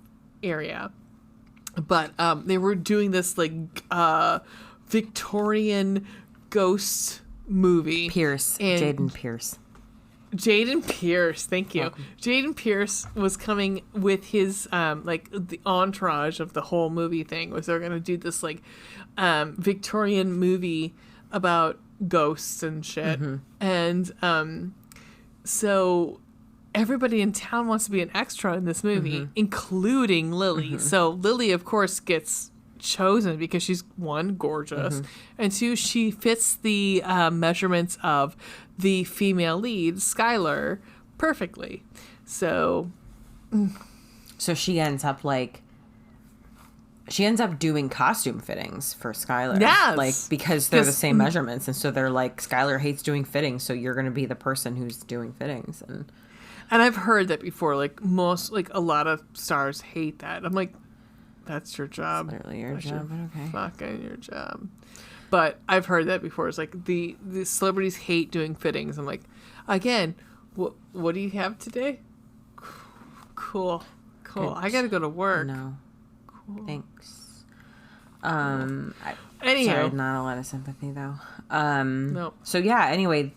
area. But they were doing this like Victorian ghost movie. Jayden Pierce. Jayden Pierce, thank you. Welcome. Jayden Pierce was coming with his like the entourage of the whole movie thing was they're gonna do this like Victorian movie about ghosts and shit. And so everybody in town wants to be an extra in this movie, including Lily. So Lily, of course, gets chosen because she's, one, gorgeous, and two, she fits the measurements of the female lead, Skylar, perfectly. So she ends up doing costume fittings for Skylar. Yes. Like, because they're the same measurements. And so they're like, Skylar hates doing fittings, so you're going to be the person who's doing fittings. And I've heard that before, like a lot of stars hate that. I'm like, that's your job. It's literally your job, but okay. Fucking your job. But I've heard that before. It's like the celebrities hate doing fittings. I'm like, again, what do you have today? Cool. I got to go to work. No. Cool. Thanks. Anywho. Sorry, not a lot of sympathy though. No. So yeah, anyway,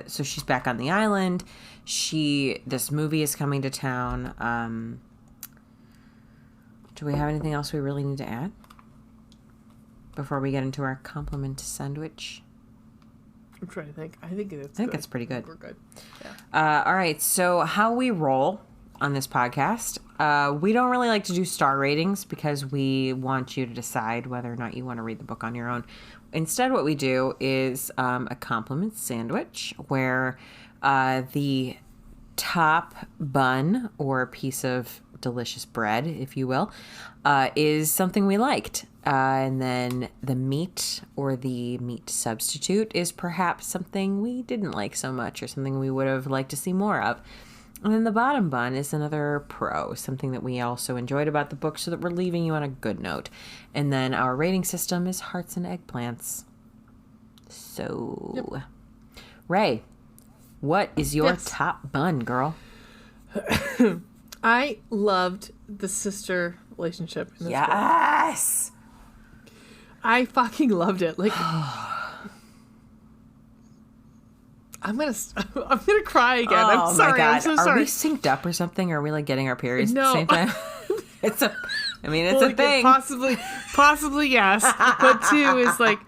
so she's back on the island. This movie is coming to town. Do we have anything else we really need to add before we get into our compliment sandwich? I'm trying to think. I think it's pretty good. We're good. Yeah. All right. So how we roll on this podcast. We don't really like to do star ratings because we want you to decide whether or not you want to read the book on your own. Instead, what we do is a compliment sandwich where the top bun or piece of delicious bread, if you will, is something we liked. And then the meat or the meat substitute is perhaps something we didn't like so much or something we would have liked to see more of. And then the bottom bun is another pro, something that we also enjoyed about the book so that we're leaving you on a good note. And then our rating system is hearts and eggplants. So, yep. Rae, what is your top bun, girl? I loved the sister relationship in this book. Yes! I fucking loved it. Like, I'm gonna cry again. I'm sorry. My God. I'm so sorry. Are we synced up or something? Are we like getting our periods no. at the same time? It's a thing. Possibly yes. But two is like,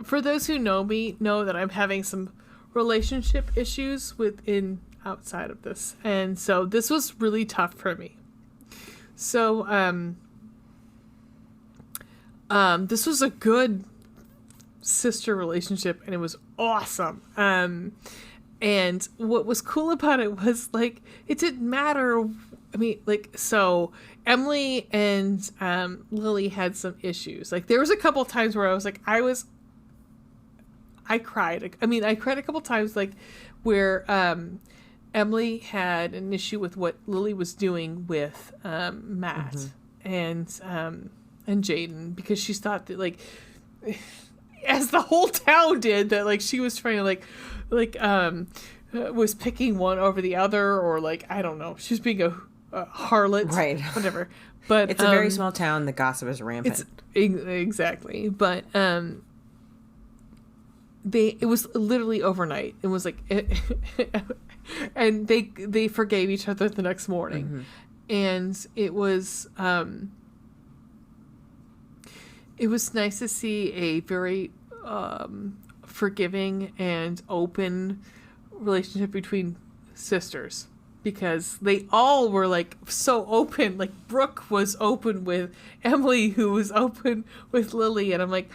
for those who know me, know that I'm having some relationship issues outside of this, and so this was really tough for me. So, this was a good sister relationship, and it was awesome. And what was cool about it was, like, it didn't matter. I mean, like, so Emily and Lilly had some issues. Like, there was a couple times where I was like, I cried. I mean, I cried a couple times, like, where Emily had an issue with what Lilly was doing with Matt and Jayden, because she thought that, like, as the whole town did, that, like, she was trying to was picking one over the other, or, like, I don't know, she was being a harlot, right? Whatever. But it's a very small town. The gossip is rampant. Exactly, but it was literally overnight. It was like, and they forgave each other the next morning, and it was nice to see a very forgiving and open relationship between sisters, because they all were, like, so open. Like, Brooke was open with Emily, who was open with Lilly, and I'm like,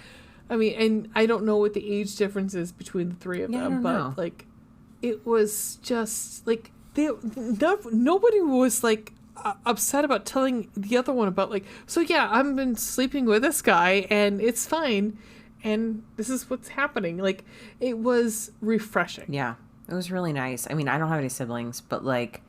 I mean, and I don't know what the age difference is between the three of them, but like, it was just like nobody was, like, upset about telling the other one about, like, so yeah, I've been sleeping with this guy and it's fine, and this is what's happening. Like, it was refreshing. Yeah, it was really nice. I mean, I don't have any siblings, but, like,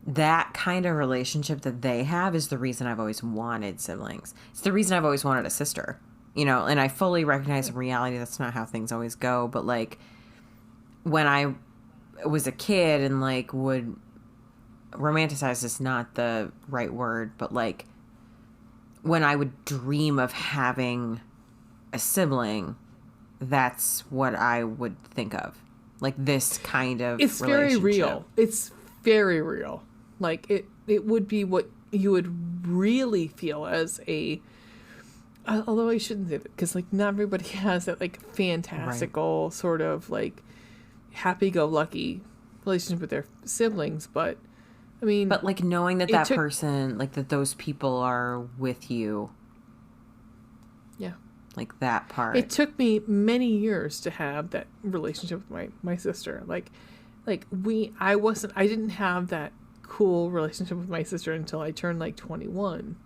that kind of relationship that they have is the reason I've always wanted siblings. It's the reason I've always wanted a sister. You know, and I fully recognize in reality that's not how things always go. But, like, when I was a kid and, like, would romanticize is not the right word, but, like, when I would dream of having a sibling, that's what I would think of. Like, this kind of It's very real. It's very real. Like, it would be what you would really feel as a... Although I shouldn't say that, because, like, not everybody has that, like, fantastical sort of, like, happy-go-lucky relationship with their siblings. But, I mean... But, like, knowing that person, like, that those people are with you. Yeah. Like, that part. It took me many years to have that relationship with my sister. I didn't have that cool relationship with my sister until I turned, like, 21.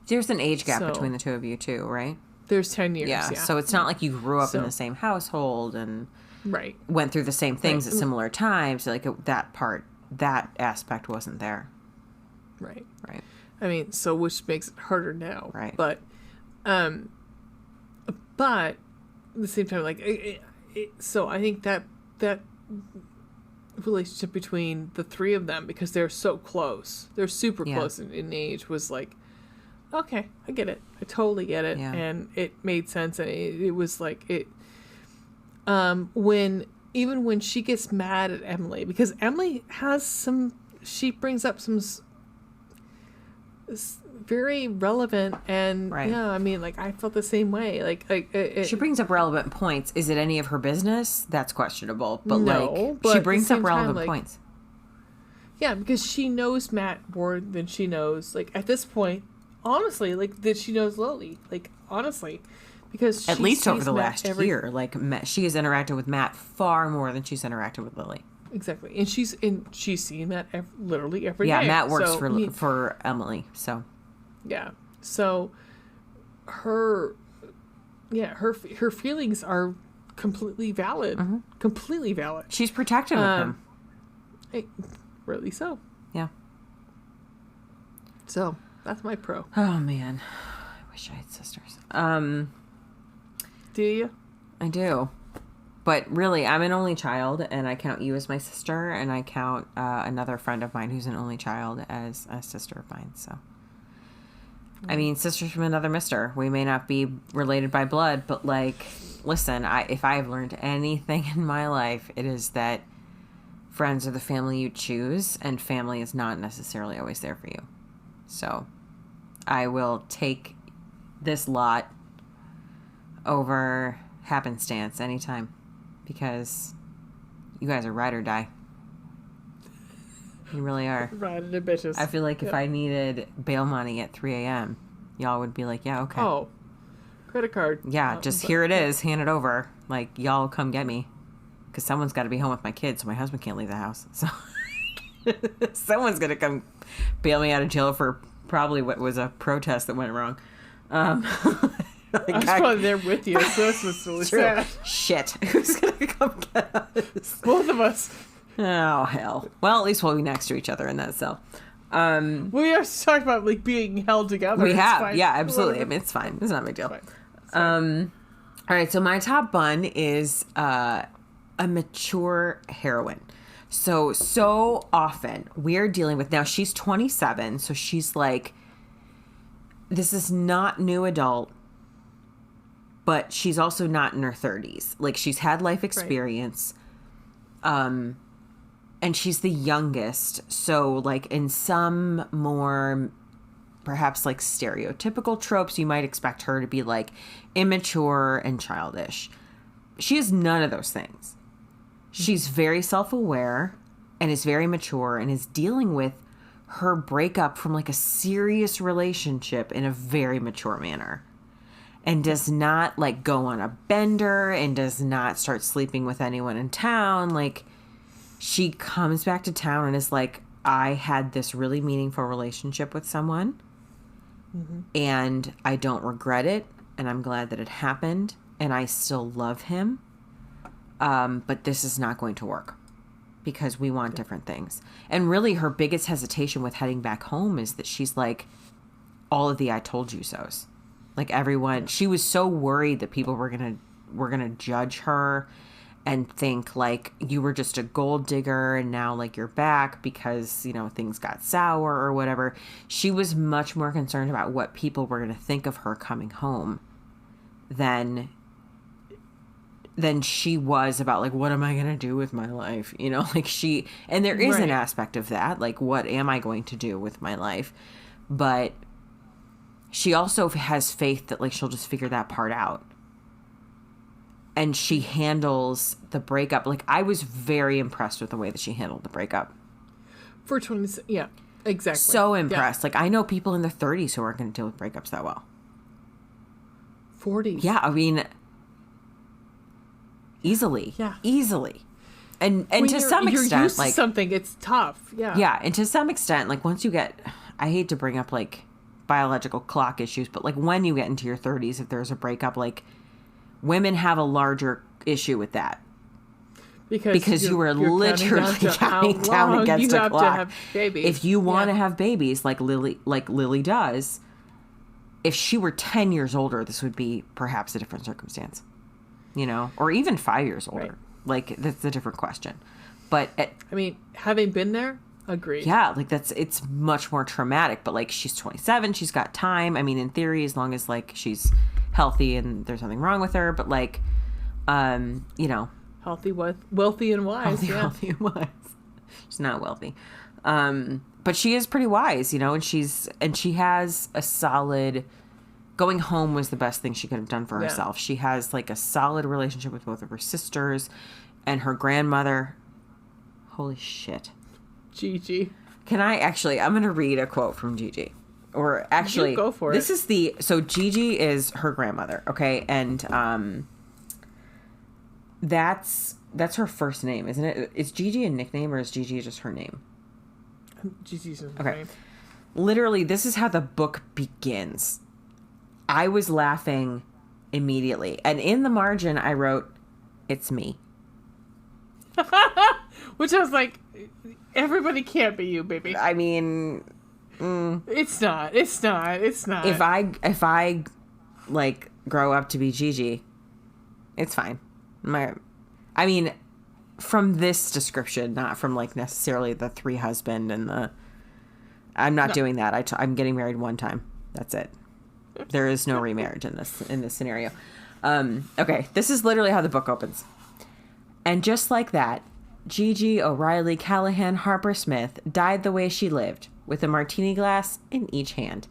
There's an age gap between the two of you, too, right? There's 10 years, yeah. So it's not like you grew up in the same household and right. went through the same things at similar times. Like, that aspect wasn't there. Right. Right. I mean, so which makes it harder now. Right. But at the same time, like, so I think that relationship between the three of them, because they're so close, they're super close in age, was like, okay, I get it. I totally get it. Yeah. And it made sense. And it was like, when she gets mad at Emily, because Emily has she brings up some very relevant, and Right. yeah, I mean, like, I felt the same way. She brings up relevant points. Is it any of her business? That's questionable. But No, she but brings at the up same relevant time, points. Yeah, because she knows Matt more than she knows, like, at this point, honestly, like, that she knows Lilly. Like, honestly. Because At least over the Matt last year. Like, she has interacted with Matt far more than she's interacted with Lilly. Exactly. And she's seen Matt literally every day. Yeah, Matt works so, for Emily, so. Yeah. So, her feelings are completely valid. Mm-hmm. Completely valid. She's protective of him. Really so. Yeah. So, that's my pro. Oh, man. I wish I had sisters. Do you? I do. But really, I'm an only child, and I count you as my sister, and I count another friend of mine who's an only child as a sister of mine, so. I mean, sisters from another mister. We may not be related by blood, but, like, listen, if I've learned anything in my life, it is that friends are the family you choose, and family is not necessarily always there for you. So, I will take this lot over happenstance anytime, because you guys are ride or die. You really are. Riding the bitches. I feel like if I needed bail money at 3 a.m., y'all would be like, yeah, okay. Oh, credit card. Yeah, just here it is. Hand it over. Like, y'all come get me. Because someone's got to be home with my kids, so my husband can't leave the house. So someone's going to come bail me out of jail for probably what was a protest that went wrong. Like, I was probably there with you, so this was really sad. Shit. Who's going to come get us? Both of us. Oh, hell. Well, at least we'll be next to each other in that cell. We have to talk about, like, being held together. We have. Fine. Yeah, absolutely. I mean, it's fine. It's not a big deal. It's fine. All right, so my top bun is a mature heroine. So often we're dealing with, now she's 27, so she's like, this is not new adult, but she's also not in her 30s. Like, she's had life experience. Right. And she's the youngest. So, like, in some more, perhaps, like, stereotypical tropes, you might expect her to be, like, immature and childish. She is none of those things. She's very self-aware and is very mature and is dealing with her breakup from, like, a serious relationship in a very mature manner. And does not, like, go on a bender and does not start sleeping with anyone in town. Like, she comes back to town and is like, I had this really meaningful relationship with someone. Mm-hmm. And I don't regret it. And I'm glad that it happened. And I still love him. But this is not going to work. Because we want different things. And really, her biggest hesitation with heading back home is that she's like, all of the I told you so's. Like, everyone, she was so worried that people were gonna judge her and think, like, you were just a gold digger and now, like, you're back because, you know, things got sour or whatever. She was much more concerned about what people were going to think of her coming home than she was about, like, what am I going to do with my life? You know, like, and there is an aspect of that, like, what am I going to do with my life? But she also has faith that, like, she'll just figure that part out. And she handles the breakup. Like, I was very impressed with the way that she handled the breakup. For 20, yeah, exactly. So impressed. Yeah. Like, I know people in their 30s who aren't going to deal with breakups that well. 40s. Yeah, I mean, easily. Yeah. Easily. And when to some extent, you're used like, to something, it's tough. Yeah. Yeah, and to some extent, like, once you get, I hate to bring up, like, biological clock issues, but, like, when you get into your 30s, if there's a breakup, like, women have a larger issue with that. Because you were literally counting down against the clock. To have babies. If you want to have babies, like Lilly does, if she were 10 years older, this would be perhaps a different circumstance. You know? Or even 5 years older. Right. Like, that's a different question. But I mean, having been there, agree. Yeah, like, it's much more traumatic. But, like, she's 27, she's got time. I mean, in theory, as long as, like, she's healthy and there's nothing wrong with her. But, like, you know, wealthy and wise. Healthy and wise. She's not wealthy. But she is pretty wise, and she has a solid, going home was the best thing she could have done for herself. She has like a solid relationship with both of her sisters and her grandmother. Holy shit. Gigi. I'm going to read a quote from Gigi. Or actually, go for this it. is so Gigi is her grandmother, okay? And that's her first name, isn't it? Is Gigi a nickname or is Gigi just her name? Gigi's her name. Literally, this is how the book begins. I was laughing immediately. And in the margin, I wrote, "It's me." Which I was like, everybody can't be you, baby. I mean... It's not. If I like grow up to be Gigi, it's fine. I mean, from this description, not from like necessarily the 3 husband and the. I'm not doing that. I'm getting married one time. That's it. There is no remarriage in this scenario. Okay, this is literally how the book opens. And just like that, Gigi O'Reilly Callaghan Harper Smith died the way she lived, with a martini glass in each hand.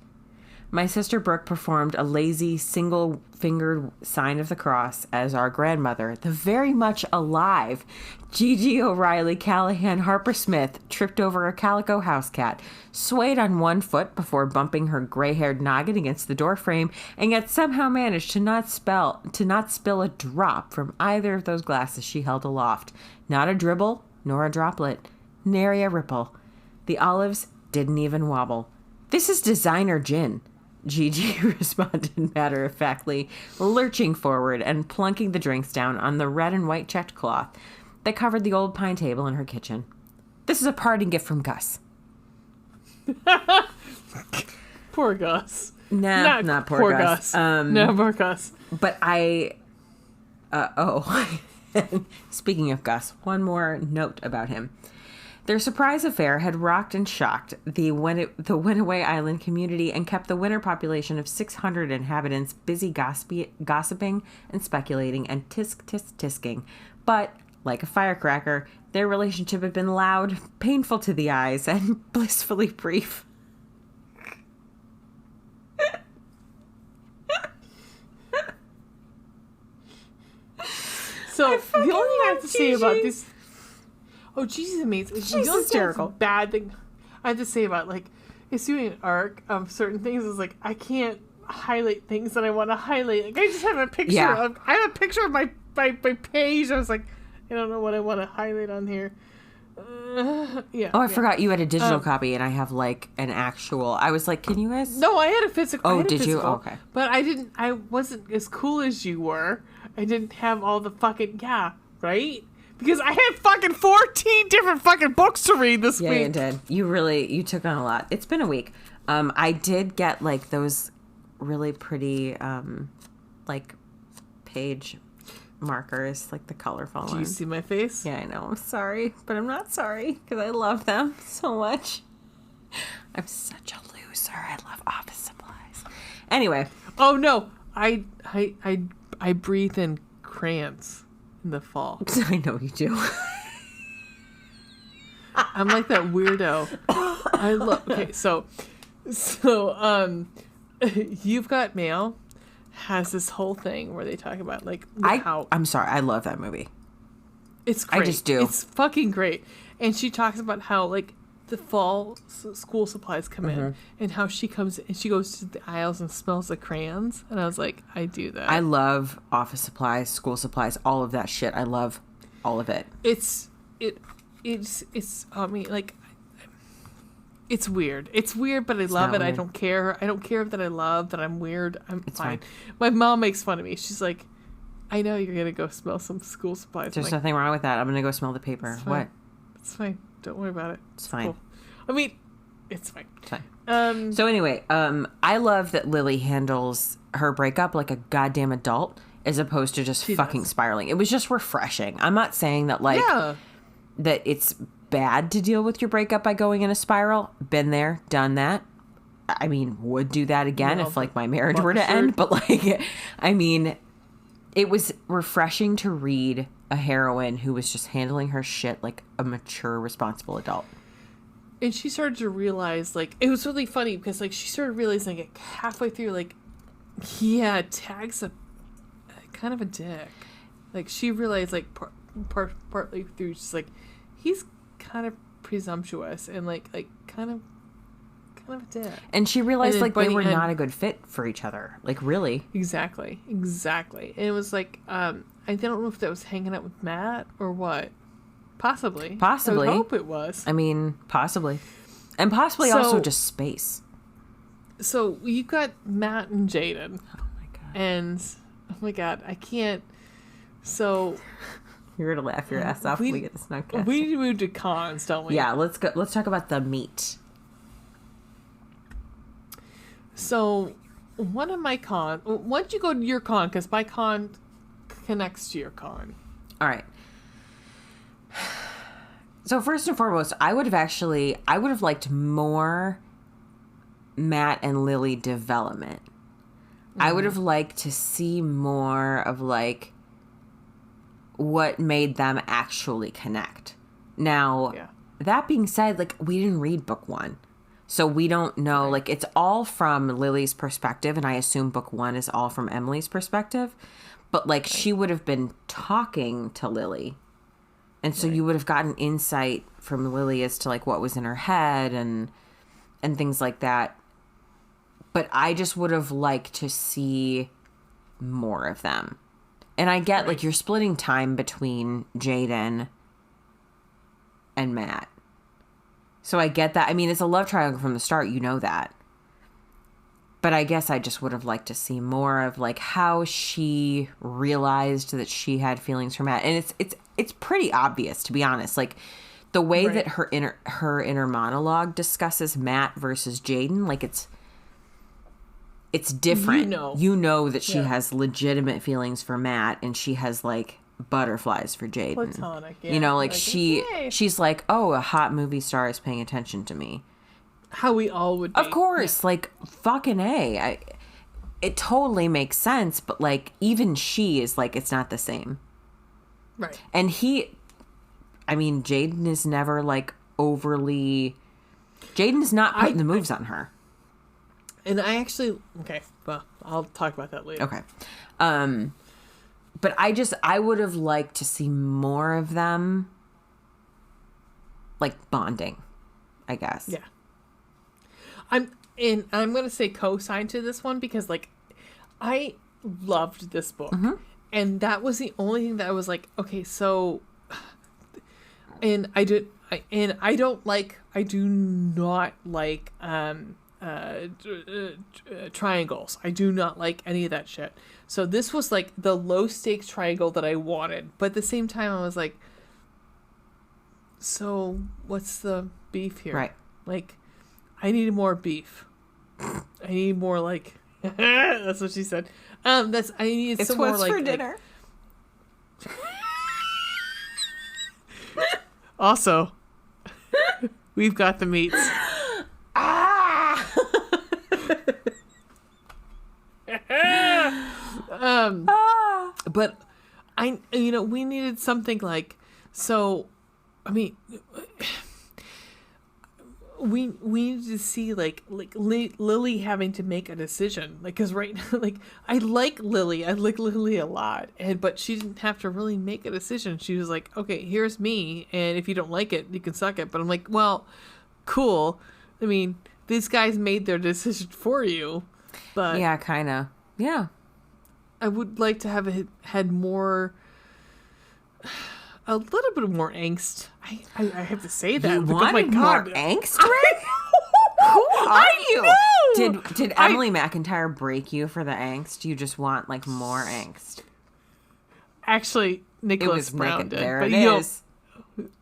My sister Brooke performed a lazy, single-fingered sign of the cross as our grandmother, the very much alive Gigi O'Reilly Callaghan Harper Smith, tripped over a calico house cat, swayed on one foot before bumping her gray-haired noggin against the doorframe, and yet somehow managed to not spill a drop from either of those glasses she held aloft. Not a dribble, nor a droplet, nary a ripple. The olives didn't even wobble. "This is designer gin," Gigi responded matter-of-factly, lurching forward and plunking the drinks down on the red and white checked cloth that covered the old pine table in her kitchen. "This is a parting gift from Gus." Poor Gus. Nah, not poor Gus. No, poor Gus. But speaking of Gus, one more note about him. Their surprise affair had rocked and shocked the Winaway Island community and kept the winter population of 600 inhabitants busy gossiping and speculating and tisking. But, like a firecracker, their relationship had been loud, painful to the eyes, and blissfully brief. So, the only thing I have to say about this... Oh, Gigi's amazing. She's hysterical. Bad thing I have to say about, like, it's doing an arc of certain things is, like, I can't highlight things that I want to highlight. Like, I just have a picture of... I have a picture of my page. I was like, I don't know what I want to highlight on here. I forgot you had a digital copy, and I have, like, an actual... I was like, can you guys... No, I had a physical. Oh, did you? Oh, okay. But I wasn't as cool as you were. I didn't have all the fucking... Yeah, right? Because I had fucking 14 different fucking books to read this week. Yeah, you did. You took on a lot. It's been a week. I did get, like, those really pretty, like, page markers, like the colorful ones. Do you see my face? Yeah, I know. I'm sorry, but I'm not sorry because I love them so much. I'm such a loser. I love office supplies. Anyway. Oh, no. I breathe in crayons in the fall. I know you do. I'm like that weirdo. I love. Okay, so You've Got Mail has this whole thing where they talk about like how I'm sorry, I love that movie. It's great. I just do. It's fucking great. And she talks about how like the fall school supplies come in and how she comes and she goes to the aisles and smells the crayons. And I was like, I do that. I love office supplies, school supplies, all of that shit. I love all of it. It's I mean, like, it's weird. It's weird, but I love it. Weird. I don't care. I don't care that I love that I'm weird. It's fine. My mom makes fun of me. She's like, I know you're going to go smell some school supplies. There's nothing wrong with that. I'm going to go smell the paper. What? It's fine. Don't worry about it. It's fine. Cool. I mean, it's fine. It's fine. So anyway, I love that Lilly handles her breakup like a goddamn adult as opposed to just fucking spiraling. It was just refreshing. I'm not saying that like that it's bad to deal with your breakup by going in a spiral. Been there, done that. I mean, would do that again if like my marriage were to end. But like, I mean, it was refreshing to read a heroine who was just handling her shit like a mature, responsible adult. And she started to realize, like, it was really funny because, like, she started realizing, like, halfway through, like, yeah, Tag's kind of a dick. Like, she realized, like, partly through, just like, he's kind of presumptuous and, like, kind of a dick. And she realized, like, they were not a good fit for each other. Like, really. Exactly. And it was, like, I don't know if that was hanging out with Matt or what. Possibly. I would hope it was. I mean, possibly. And possibly also just space. So you got Matt and Jayden. Oh my god. And oh my god, I can't. So you're gonna laugh your ass off when we get this podcast. We need to move to cons, don't we? Yeah, let's go. Let's talk about the meat. So one of my cons. Why don't you go to your con? Because my con connects to your con. All right. So first and foremost, I would have liked more Matt and Lilly development. Mm-hmm. I would have liked to see more of, like, what made them actually connect. Now, that being said, like, we didn't read book 1. So we don't know, like, it's all from Lily's perspective, and I assume book 1 is all from Emily's perspective. But, like, she would have been talking to Lily. And so you would have gotten insight from Lily as to, like, what was in her head and things like that. But I just would have liked to see more of them. And I get, like, you're splitting time between Jayden and Matt. So I get that. I mean, it's a love triangle from the start. You know that. But I guess I just would have liked to see more of, like, how she realized that she had feelings for Matt. And it's pretty obvious, to be honest. Like, the way that her inner monologue discusses Matt versus Jayden, like, it's different. You know that she has legitimate feelings for Matt, and she has, like, butterflies for Jayden. Platonic, yeah. You know, like, she's like, oh, a hot movie star is paying attention to me. How we all would be. Of course, like, fucking A. It totally makes sense, but, like, even she is like, it's not the same. Right. And Jayden is never, like, overly... Jayden is not putting the moves on her. And I actually... Okay, well, I'll talk about that later. Okay. But I would have liked to see more of them, like, bonding, I guess. Yeah. I'm going to say co-sign to this one because, like, I loved this book. Mm-hmm. And that was the only thing that I was like, okay, so, and I do not like triangles. I do not like any of that shit. So this was, like, the low stakes triangle that I wanted. But at the same time, I was like, so what's the beef here? Right. Like, I needed more beef. I need more, like, that's what she said. I needed some more, like... It's what's for dinner. Also, we've got the meats. But we needed something like, so, I mean, we need to see like Lily having to make a decision, like, because right now, like, I like Lily a lot, but she didn't have to really make a decision. She was like, okay, here's me, and if you don't like it, you can suck it. But I'm like, well, cool. I mean, these guys made their decision for you, but yeah, kind of, yeah. I would like to have had more. A little bit more angst. I have to say that. You wanted more angst, Rick? Who are you? Know. Did Emily McIntyre break you for the angst? You just want, like, more angst. Actually, Nicholas Brown did. There but it is.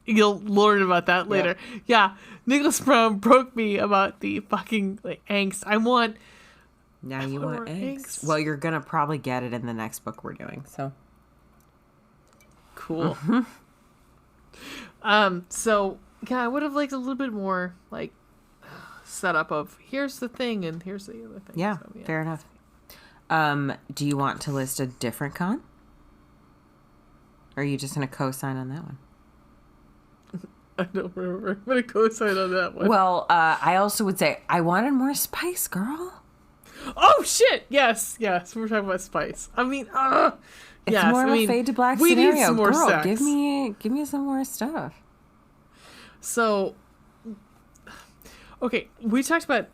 You'll learn about that later. Yep. Yeah, Nicholas Brown broke me about the fucking, like, angst. I want angst. Well, you're gonna probably get it in the next book we're doing. So. Cool. Mm-hmm. So yeah, I would have liked a little bit more, like, setup of here's the thing and here's the other thing. Yeah, so, fair enough. Do you want to list a different con? Or are you just going to co-sign on that one? I don't remember. I'm going to co-sign on that one. Well, I also would say I wanted more spice, girl. Oh, shit! Yes. We're talking about spice. I mean, it's more of a fade to black scenario. Need some more girl, sex. give me some more stuff. So, okay, we talked about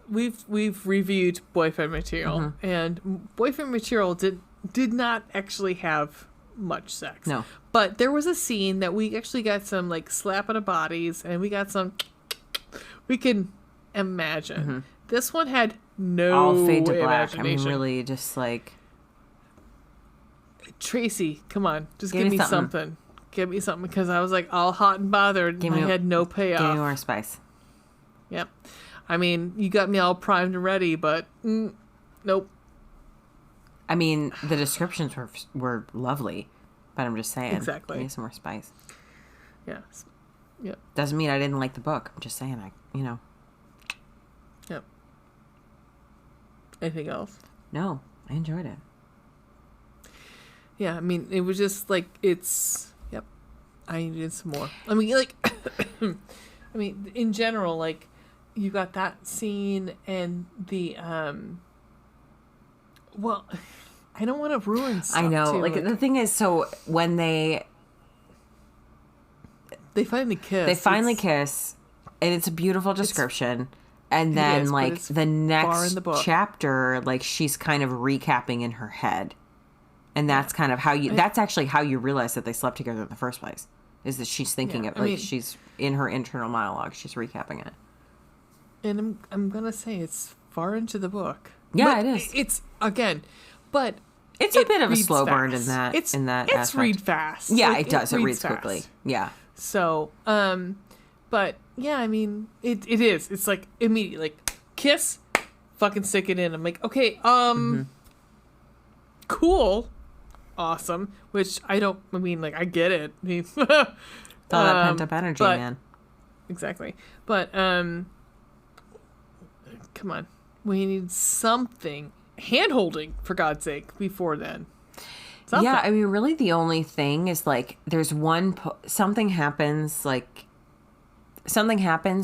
we've reviewed boyfriend material, and boyfriend material did not actually have much sex. No, but there was a scene that we actually got some like slapping of bodies, and we got some. We can imagine. This one had no all fade to black. imagination. I mean, really, just like Tracy, come on, just give me something. Give me something, because I was like all hot and bothered. I had no payoff. Give me more spice. Yep. I mean, you got me all primed and ready, but nope. I mean, the descriptions were lovely, but I'm just saying. Exactly. Give me some more spice. Yes. Yep. Doesn't mean I didn't like the book. I'm just saying, Yep. Anything else? No, I enjoyed it. Yeah, I mean, it was just like, yep. I needed some more. I mean, like, in general, like, you got that scene and the, well, I don't want to ruin stuff. I know. Too. Like, the thing is, so when they finally kiss, and it's a beautiful description. And then, like, the next chapter, like, she's kind of recapping in her head. And that's kind of how that's actually how you realize that they slept together in the first place. Is that she's thinking it, like, she's in her internal monologue, she's recapping it. And I'm going to say it's far into the book. Yeah, it is. It's, again, but it's a bit of a slow burn in that aspect. Read fast. Yeah, like, it does. It reads quickly. Yeah. So, but yeah, I mean, it is. It's like immediately, like, kiss, fucking stick it in. I'm like, okay, cool, awesome. Which I mean, like, I get it. I mean, it's all that pent up energy, man. Exactly. But come on, we need something, hand holding, for God's sake, before then. Something. Yeah, I mean, really, the only thing is, like, there's something happens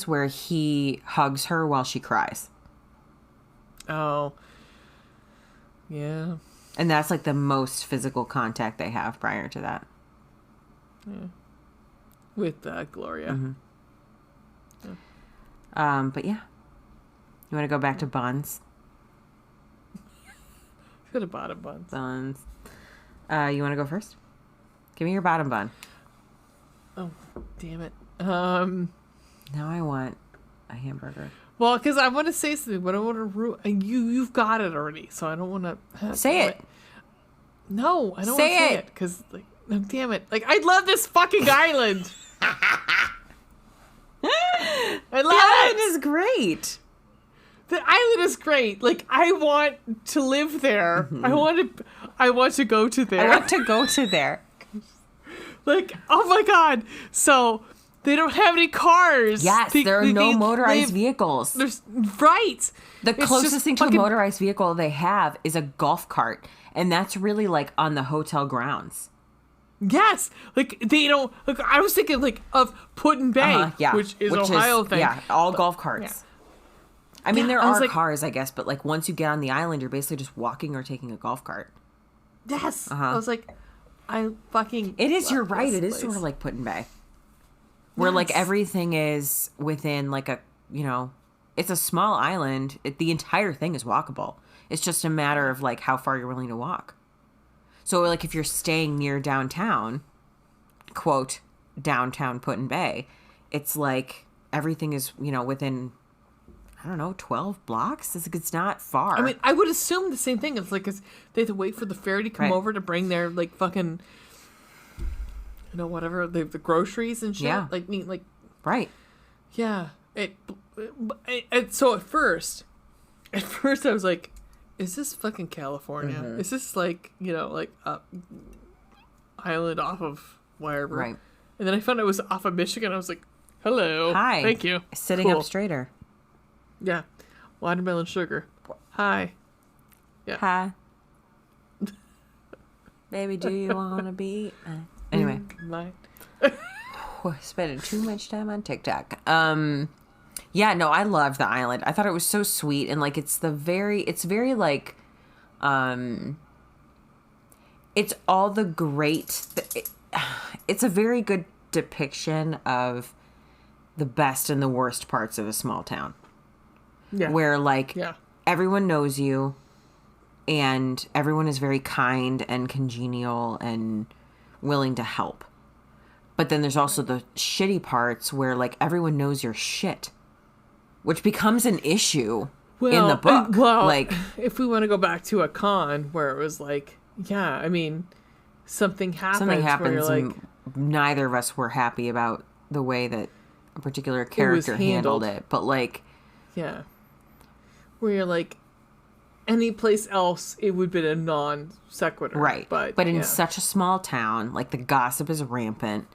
where he hugs her while she cries. Oh. Yeah. And that's, like, the most physical contact they have prior to that. Yeah. With Gloria. Yeah. But, yeah. You want to go back to buns? Could have bottom buns. Buns. You want to go first? Give me your bottom bun. Oh, damn it. Now I want a hamburger. Well, because I want to say something, but I want to ruin. You've got it already, so I don't want to say it. No, I don't want to say it because, like, no, damn it! Like, I love this fucking island. I love it. Is great. The island is great. Like, I want to live there. I want to go to there. I want to go to there. Like, oh my God! So. They don't have any cars. Yes, there are no motorized vehicles. Right. The closest thing to a motorized vehicle they have is a golf cart. And that's really, like, on the hotel grounds. Yes. Like, they don't... Like, I was thinking, like, of Put-in Bay, which is Ohio thing. Yeah, all golf carts. Yeah. I mean, there are like, cars, I guess. But, like, once you get on the island, you're basically just walking or taking a golf cart. Yes. I was like, I fucking... It is, you're right. It is sort of like Put-in Bay. Where, like, everything is within, like, it's a small island. The entire thing is walkable. It's just a matter of, like, how far you're willing to walk. So, like, if you're staying near downtown, quote, downtown Put-in Bay, it's like everything is, within, I don't know, 12 blocks? It's not far. I mean, I would assume the same thing. It's like, 'cause they have to wait for the ferry to come over to bring their, like, fucking... whatever, the groceries and shit. Yeah. Like, like... Right. Yeah. So at first I was like, is this fucking California? Is this, like, like a island off of wherever? Right. And then I found it was off of Michigan. I was like, hello. Hi. Thank you. Sitting up straighter. Yeah. Watermelon sugar. Hi. Yeah. Hi. Baby, do you want to be... Anyway. Mine. Spending too much time on TikTok. Yeah, no, I loved the island. I thought it was so sweet, and like it's very like it's all the great it's a very good depiction of the best and the worst parts of a small town. Yeah. Where like everyone knows you and everyone is very kind and congenial and willing to help. But then there's also the shitty parts where like everyone knows your shit, which becomes an issue in the book. Well, like if we want to go back to a con where it was like, yeah, I mean, something happens where you're like, and neither of us were happy about the way that a particular character handled it. But like, yeah, where you're like, any place else it would have been a non sequitur, right? But in such a small town, like the gossip is rampant,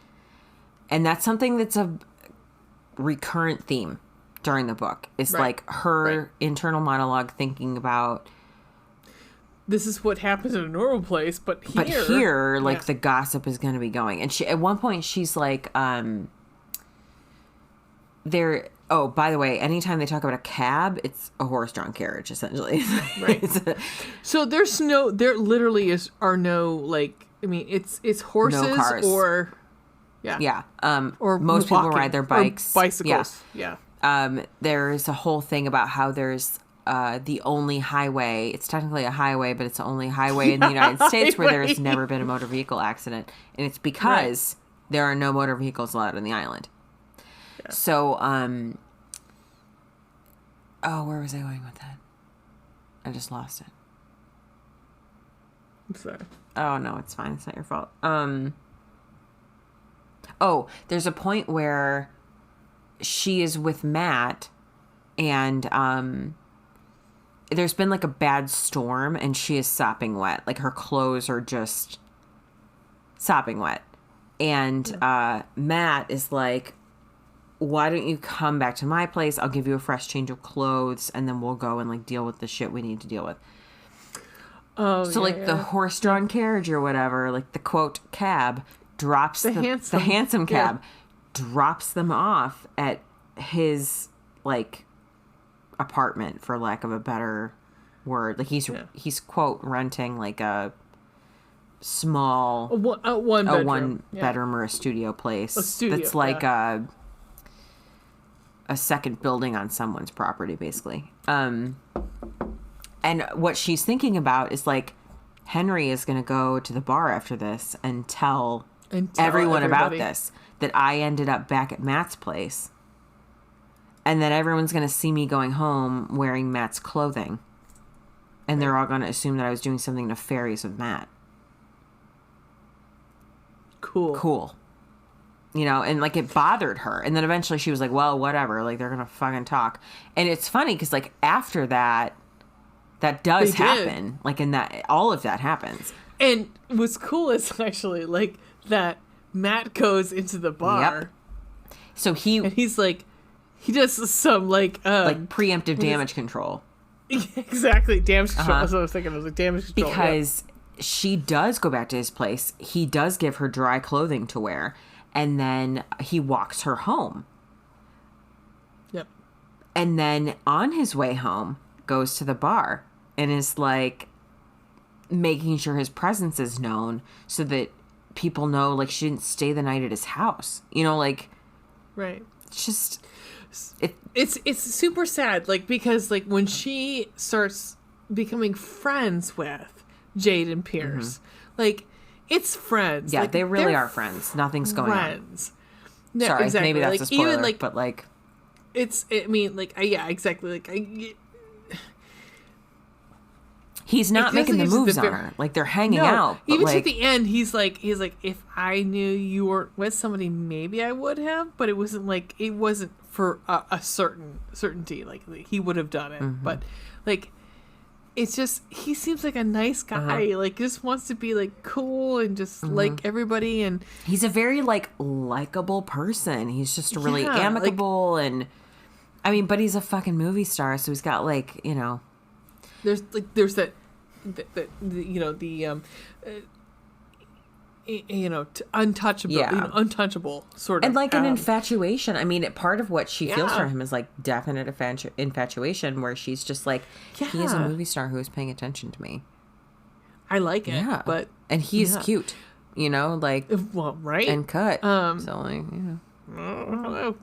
and that's something that's a recurrent theme during the book. It's like her internal monologue thinking about, this is what happens in a normal place, but here, like the gossip is going to be going. And she, at one point, she's like, there. Oh, by the way, anytime they talk about a cab, it's a horse-drawn carriage, essentially. Right. So there literally are no, like, I mean, it's horses no cars. Or, or most people ride their bikes. Or bicycles. Yeah. There's a whole thing about how there's the only highway. It's technically a highway, but it's the only highway in the United States where there has never been a motor vehicle accident. And it's because there are no motor vehicles allowed on the island. Yeah. So, where was I going with that? I just lost it. I'm sorry. Oh, no, it's fine. It's not your fault. There's a point where she is with Matt and there's been like a bad storm and she is sopping wet. Like her clothes are just sopping wet. And Matt is like, why don't you come back to my place? I'll give you a fresh change of clothes and then we'll go and like deal with the shit we need to deal with. The horse-drawn carriage or whatever, like the quote cab drops the handsome cab drops them off at his like apartment, for lack of a better word. Like he's quote renting like a small one bedroom or a studio place that's like a second building on someone's property, basically. And what she's thinking about is like, Henry is going to go to the bar after this and tell everyone about this, that I ended up back at Matt's place. And that everyone's going to see me going home wearing Matt's clothing. And they're all going to assume that I was doing something nefarious with Matt. Cool. You know, and like it bothered her. And then eventually she was like, well, whatever. Like they're going to fucking talk. And it's funny because like after that does happen. Like in that, all of that happens. And what's cool is actually like that Matt goes into the bar. Yep. So he's like, he does some like preemptive damage control. Exactly. Damage control. That's what I was thinking. I was like, damage control. Because she does go back to his place. He does give her dry clothing to wear. And then he walks her home. Yep. And then on his way home, goes to the bar and is like making sure his presence is known so that people know like she didn't stay the night at his house. You know, like, right. It's just, it's super sad. Like, because like when she starts becoming friends with Jayden Pierce, like it's friends. Yeah, like, they really are friends. Nothing's going on. No, sorry, exactly. Maybe that's like, a spoiler, even, like, but like, yeah, exactly. Like he's not making the moves on her. Like they're hanging out. Even like, to the end, he's like, if I knew you weren't with somebody, maybe I would have. But it wasn't for a certainty. Like he would have done it. Mm-hmm. But like, it's just he seems like a nice guy. Like just wants to be like cool and just like everybody. And he's a very like likable person. He's just really amicable and. I mean, but he's a fucking movie star, so he's got like, you know. It's untouchable, untouchable sort of. And like an infatuation. I mean, part of what she feels for him is like definite infatuation, where she's just like, he is a movie star who is paying attention to me. I like it, but and he's cute, like right and cut. So like,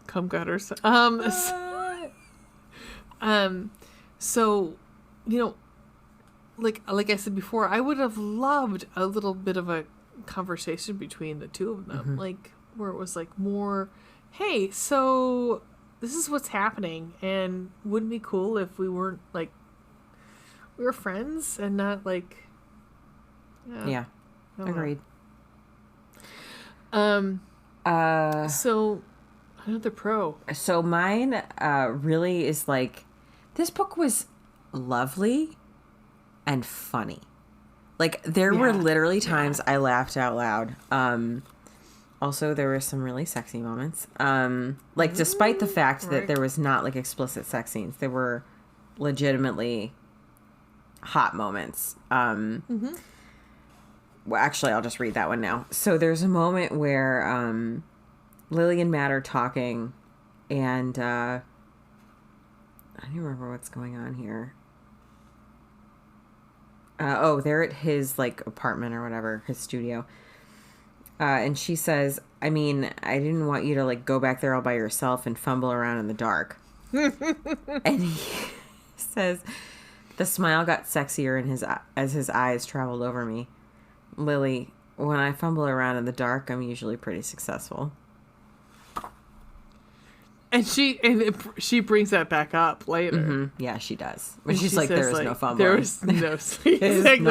come gutters. So, like I said before, I would have loved a little bit of a conversation between the two of them, like where it was like more, hey, so this is what's happening, and wouldn't it be cool if we weren't like we were friends and not like agreed. So another pro. So mine really is like, this book was lovely and funny. Like, there were literally times I laughed out loud. Also, there were some really sexy moments. Like, despite the fact that there was not, like, explicit sex scenes, there were legitimately hot moments. Well, actually, I'll just read that one now. So there's a moment where Lily and Matt are talking, and I don't remember what's going on here. They're at his, like, apartment or whatever, his studio. And she says, I mean, I didn't want you to, like, go back there all by yourself and fumble around in the dark. And he says, the smile got sexier as his eyes traveled over me. Lily, when I fumble around in the dark, I'm usually pretty successful. And she brings that back up later. Mm-hmm. Yeah, she does. When she's like, there is no fumbling. There's no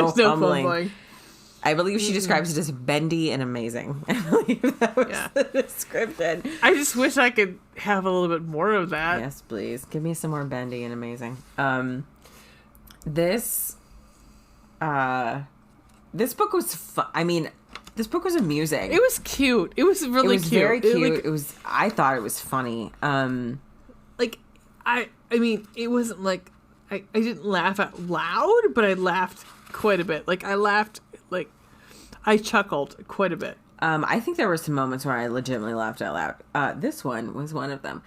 fumbling. I believe she describes it as bendy and amazing. I believe that was the description. I just wish I could have a little bit more of that. Yes, please. Give me some more bendy and amazing. This book was fun. I mean, this book was amusing. It was cute. It was really cute. Very cute. I thought it was funny. Like, I mean, it wasn't like, I didn't laugh out loud, but I laughed quite a bit. Like, I chuckled quite a bit. I think there were some moments where I legitimately laughed out loud. This one was one of them.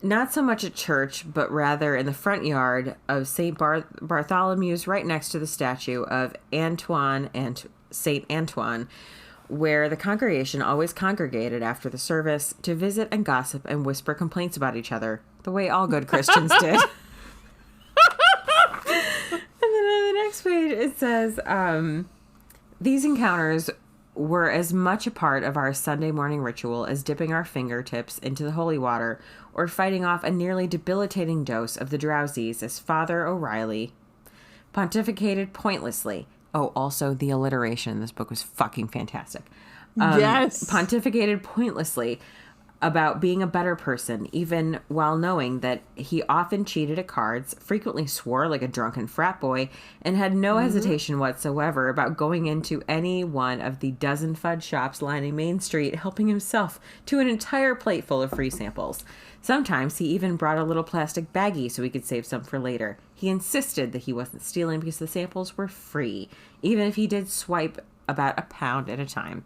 Not so much at church, but rather in the front yard of St. Bartholomew's, right next to the statue of Antoine and St. Antoine, where the congregation always congregated after the service to visit and gossip and whisper complaints about each other, the way all good Christians did. And then on the next page it says, these encounters were as much a part of our Sunday morning ritual as dipping our fingertips into the holy water or fighting off a nearly debilitating dose of the drowsies as Father O'Reilly pontificated pointlessly. Oh, also the alliteration in this book was fucking fantastic. Yes. Pontificated pointlessly about being a better person, even while knowing that he often cheated at cards, frequently swore like a drunken frat boy, and had no hesitation whatsoever about going into any one of the dozen fudge shops lining Main Street, helping himself to an entire plate full of free samples. Sometimes he even brought a little plastic baggie so he could save some for later. He insisted that he wasn't stealing because the samples were free, even if he did swipe about £1 at a time.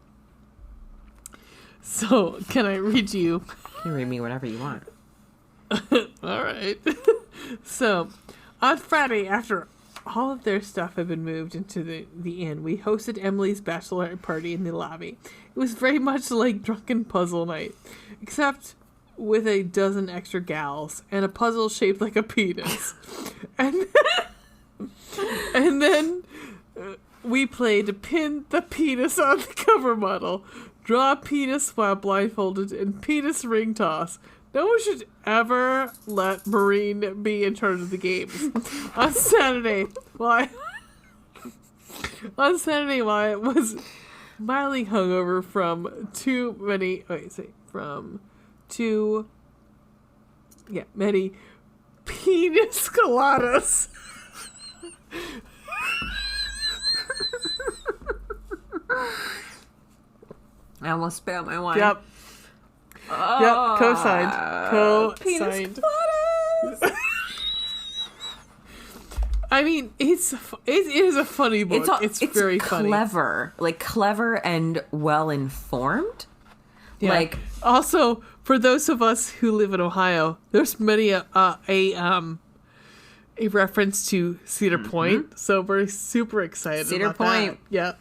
So, can I read you? You can read me whatever you want. All right. So, on Friday, after all of their stuff had been moved into the inn, we hosted Emily's bachelorette party in the lobby. It was very much like drunken puzzle night, except with a dozen extra gals and a puzzle shaped like a penis. And then we played Pin the Penis on the Cover Model, Draw Penis While Blindfolded, and Penis Ring Toss. No one should ever let Maureen be in charge of the games. On Saturday, while I was mildly hungover many penis coladas. I almost spit out my wine. Yep. Co-signed. Penis coladas. I mean, it is a funny book. It's very clever, funny. Clever and well informed. Yeah. Like, also for those of us who live in Ohio, there's many a reference to Cedar Point, so we're super excited. Cedar Point, that. Yeah,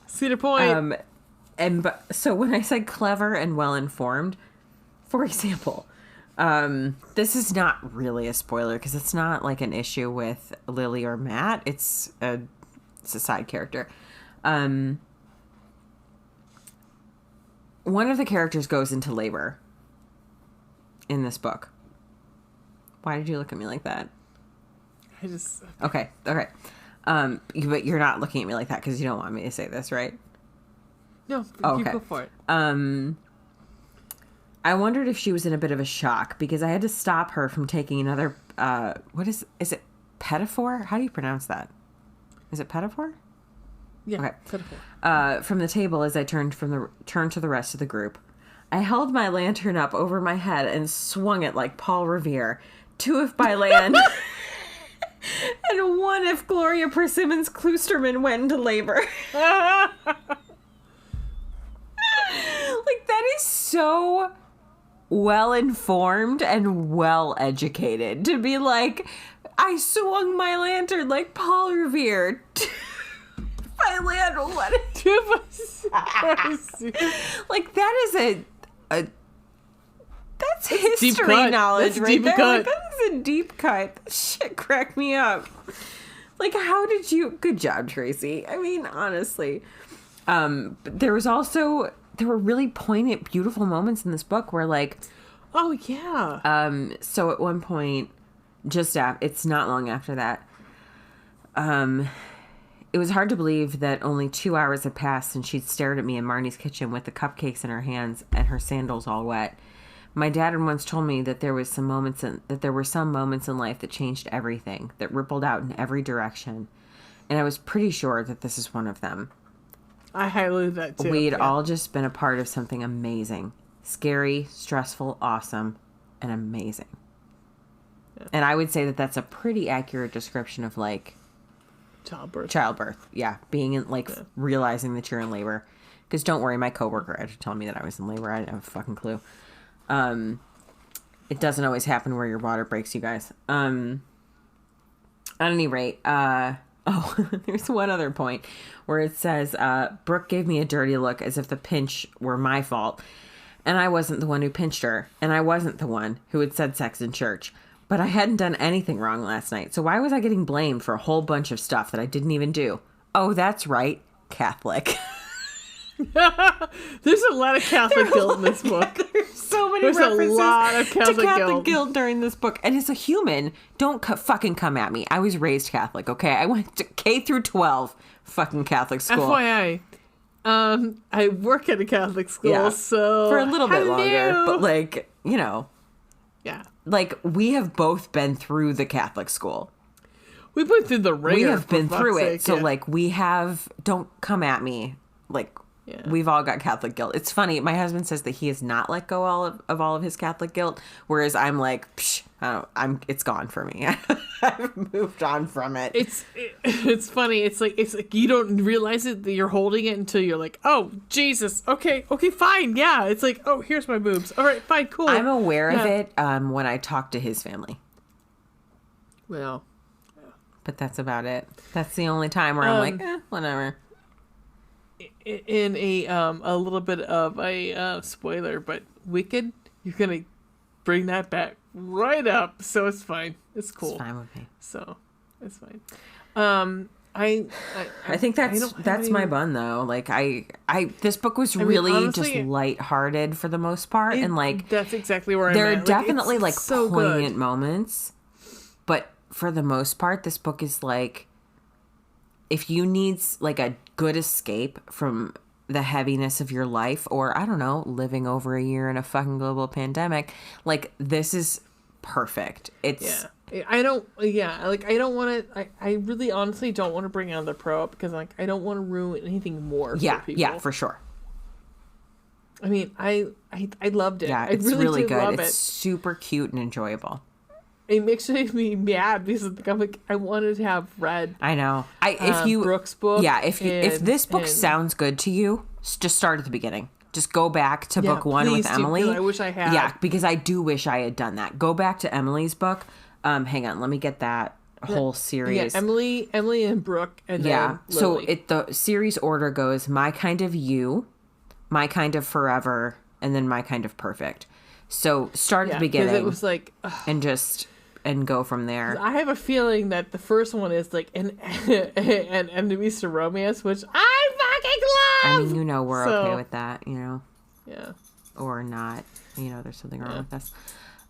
Cedar Point. So when I said clever and well informed, for example. This is not really a spoiler because it's not like an issue with Lily or Matt. It's a side character. One of the characters goes into labor in this book. Why did you look at me like that? I just... Okay. But you're not looking at me like that because you don't want me to say this, right? No, you go for it. I wondered if she was in a bit of a shock because I had to stop her from taking another, is it Pettifor? How do you pronounce that? Is it Pettifor? Yeah, okay. Pettifor. From the table as I turned to the rest of the group. I held my lantern up over my head and swung it like Paul Revere. 2 if by land, and 1 if Gloria Persimmons Kloosterman went into labor. Like, that is so well informed and well educated to be like, I swung my lantern like Paul Revere. My land will let it. Like, that is that's history knowledge right there. Like, that is a deep cut. That shit cracked me up. Like, how did you? Good job, Tracy. I mean, honestly, but there were really poignant, beautiful moments in this book where, like, oh yeah. So at one point, it's not long after that. It was hard to believe that only 2 hours had passed since she'd stared at me in Marnie's kitchen with the cupcakes in her hands and her sandals all wet. My dad had once told me that there were some moments in life that changed everything, that rippled out in every direction, and I was pretty sure that this is one of them. I highlighted that too. We'd all just been a part of something amazing, scary, stressful, awesome, and amazing. Yeah. And I would say that that's a pretty accurate description of, like, childbirth. Yeah, being in, like, realizing that you're in labor. Because don't worry, my coworker had to tell me that I was in labor. I didn't have a fucking clue. It doesn't always happen where your water breaks, you guys. At any rate, there's one other point where it says, Brooke gave me a dirty look as if the pinch were my fault. And I wasn't the one who pinched her. And I wasn't the one who had said sex in church. But I hadn't done anything wrong last night. So why was I getting blamed for a whole bunch of stuff that I didn't even do? Oh, that's right. Catholic. There's a lot of Catholic guilt in this book. There's so many references a lot of Catholic guilt during this book. And as a human, don't fucking come at me. I was raised Catholic, okay? I went to K through 12 fucking Catholic school. FYI, I work at a Catholic school, so... For a little bit longer. But, like, you know... Yeah. Like, we have both been through the Catholic school. We went through the ringer. We have been through it. So, like, we have... Don't come at me. Like... Yeah. We've all got Catholic guilt. It's funny. My husband says that he has not let go of all of his Catholic guilt, whereas I'm like, it's gone for me. I've moved on from it. It's funny. It's like you don't realize it that you're holding it until you're like, oh Jesus, okay, fine, yeah. It's like, oh, here's my boobs. All right, fine, cool. I'm aware of it when I talk to his family. Well, but that's about it. That's the only time where I'm like, whatever. In a little bit of a spoiler, but Wicked, you're gonna bring that back right up, so it's fine. It's cool. It's fine with me. So it's fine. I think that's my bun though. Like this book was really honestly, just lighthearted for the most part, and like that's exactly where there I'm are at. definitely like so poignant good. moments, but for the most part, this book is like, if you need like a good escape from the heaviness of your life, or I don't know, living over a year in a fucking global pandemic, like this is perfect. It's I don't want to. I really honestly don't want to bring another pro up because like I don't want to ruin anything more. For people. Yeah, for sure. I mean, I loved it. Yeah, I it's really good. Love it's super cute and enjoyable. it makes me mad because I'm like, I wanted to have read. I know. If you Brooke's book. Yeah, if this book sounds good to you, just start at the beginning. Just go back to book 1 with Emily. I wish I had. Yeah, because I do wish I had done that. Go back to Emily's book. Hang on, let me get that whole series. Yeah, Emily and Brooke, and then Lily. So the series order goes My Kind of You, My Kind of Forever, and then My Kind of Perfect. So start at the beginning. It was like, and go from there. I have a feeling that the first one is like an enemies to romance, which I fucking love. I mean, we're okay with that, Yeah. Or not. There's something wrong with us.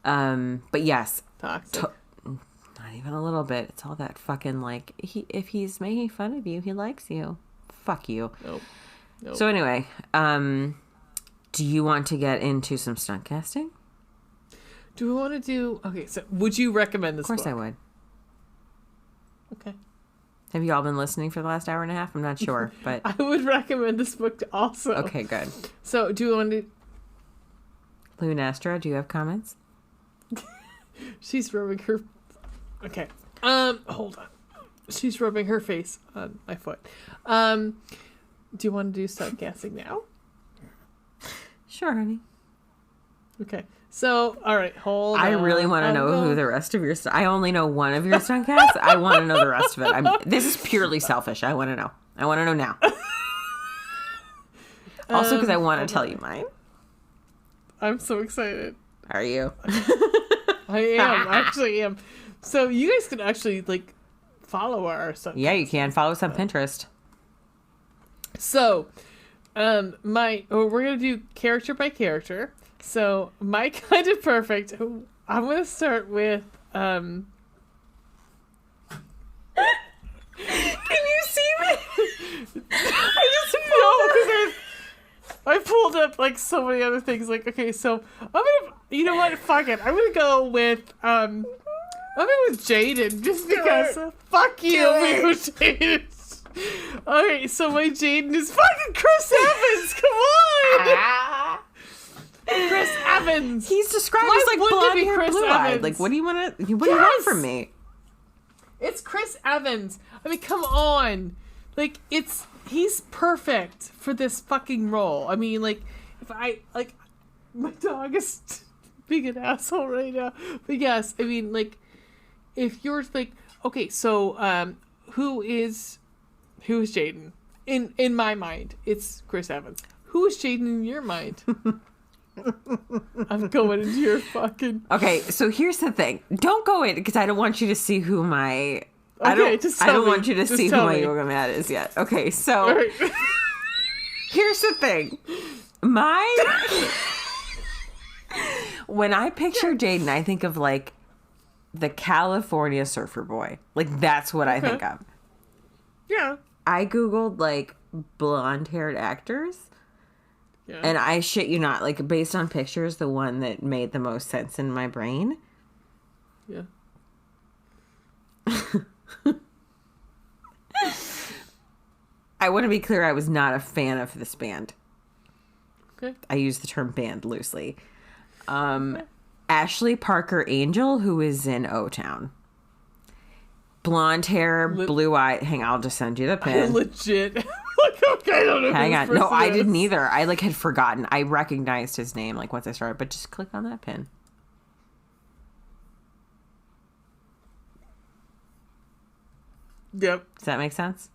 But yes. Toxic. Not even a little bit. It's all that fucking like, if he's making fun of you, he likes you. Fuck you. Nope. So anyway, do you want to get into some stunt casting? Do we want to do... Okay, so would you recommend this book? Of course I would. Okay. Have you all been listening for the last hour and a half? I'm not sure, but... I would recommend this book also. Okay, good. So, do you want to... Lunastra, do you have comments? She's rubbing her... Okay. Hold on. She's rubbing her face on my foot. Do you want to do stunt casting now? Sure, honey. Okay. So, all right, hold on. I really want to know who the rest of your... I only know one of your stunt casts. I want to know the rest of it. This is purely selfish. I want to know. I want to know now. Also, because I want to tell you mine. I'm so excited. Are you? I am. I actually am. So, you guys can actually, follow our stunt. Yeah, you can. Follow us on Pinterest. So, we're going to do character by character. So, My Kind of Perfect. I'm going to start with, Can you see me? I pulled up, so many other things. Okay, so, I'm going to, you know what? Fuck it. I'm going to go with, I'm going with Jayden, just because, fuck you, Jayden. Okay, so my Jayden is fucking Chris Evans. Come on. Chris Evans. He's described as blonde hair, blue-eyed. What do you want to? What do you want from me? It's Chris Evans. I mean, come on. He's perfect for this fucking role. I mean, my dog is being an asshole right now. But yes, I mean, if you're okay, so who is Jayden? In my mind, it's Chris Evans. Who is Jayden in your mind? I'm going into your fucking... Okay, so here's the thing. Don't go in, because I don't want you to see who my... Okay, I don't want you to see who my yoga mat is yet. Okay, so... Right. Here's the thing. When I picture Jayden, I think of, the California surfer boy. That's what I think of. Yeah. I Googled, blonde-haired actors. Yeah. And I shit you not, based on pictures, the one that made the most sense in my brain. Yeah. I want to be clear, I was not a fan of this band. Okay. I use the term band loosely. Ashley Parker Angel, who is in O-Town. Blonde hair, blue eye. Hang on, I'll just send you the pin. Legit. Okay, I don't know. Hang on. No, I didn't either. I had forgotten. I recognized his name once I started, but just click on that pin. Yep. Does that make sense?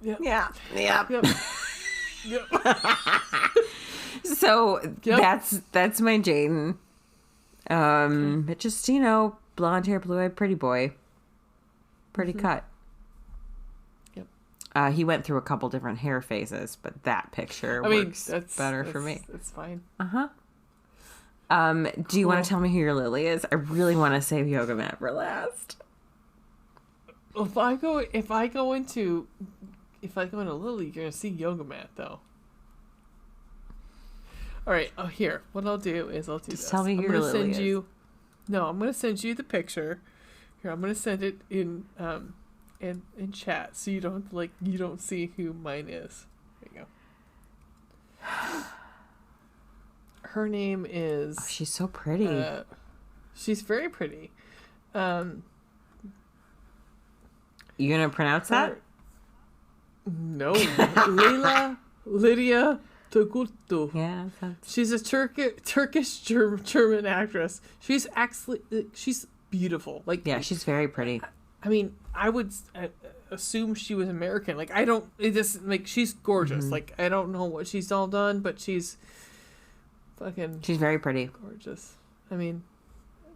Yep. Yeah. Yep. Yep. So that's my Jayden. But just, blonde hair, blue eyed, pretty boy. Pretty cut. Yep. He went through a couple different hair phases, but that picture works better for me. That's fine. Uh-huh. Do you want to tell me who your Lily is? I really want to save Yoga Mat for last. If I go into Lily, you're gonna see Yoga Mat though. All right. Oh, here. What I'll do is I'll do this. Tell me who your Lily is. No, I'm gonna send you the picture. Here, I'm gonna send it in chat, so you don't see who mine is. There you go. Her name is... Oh, she's so pretty. She's very pretty. You gonna pronounce that? No. Leila Lydia Tokurtu. Yeah. She's a Turkish German actress. She's actually she's beautiful. Like, yeah, she's very pretty. I mean, I would assume she was American. Like, I don't. It just like she's gorgeous. Mm-hmm. Like, I don't know what she's all done, but she's fucking. She's very pretty. Gorgeous. I mean,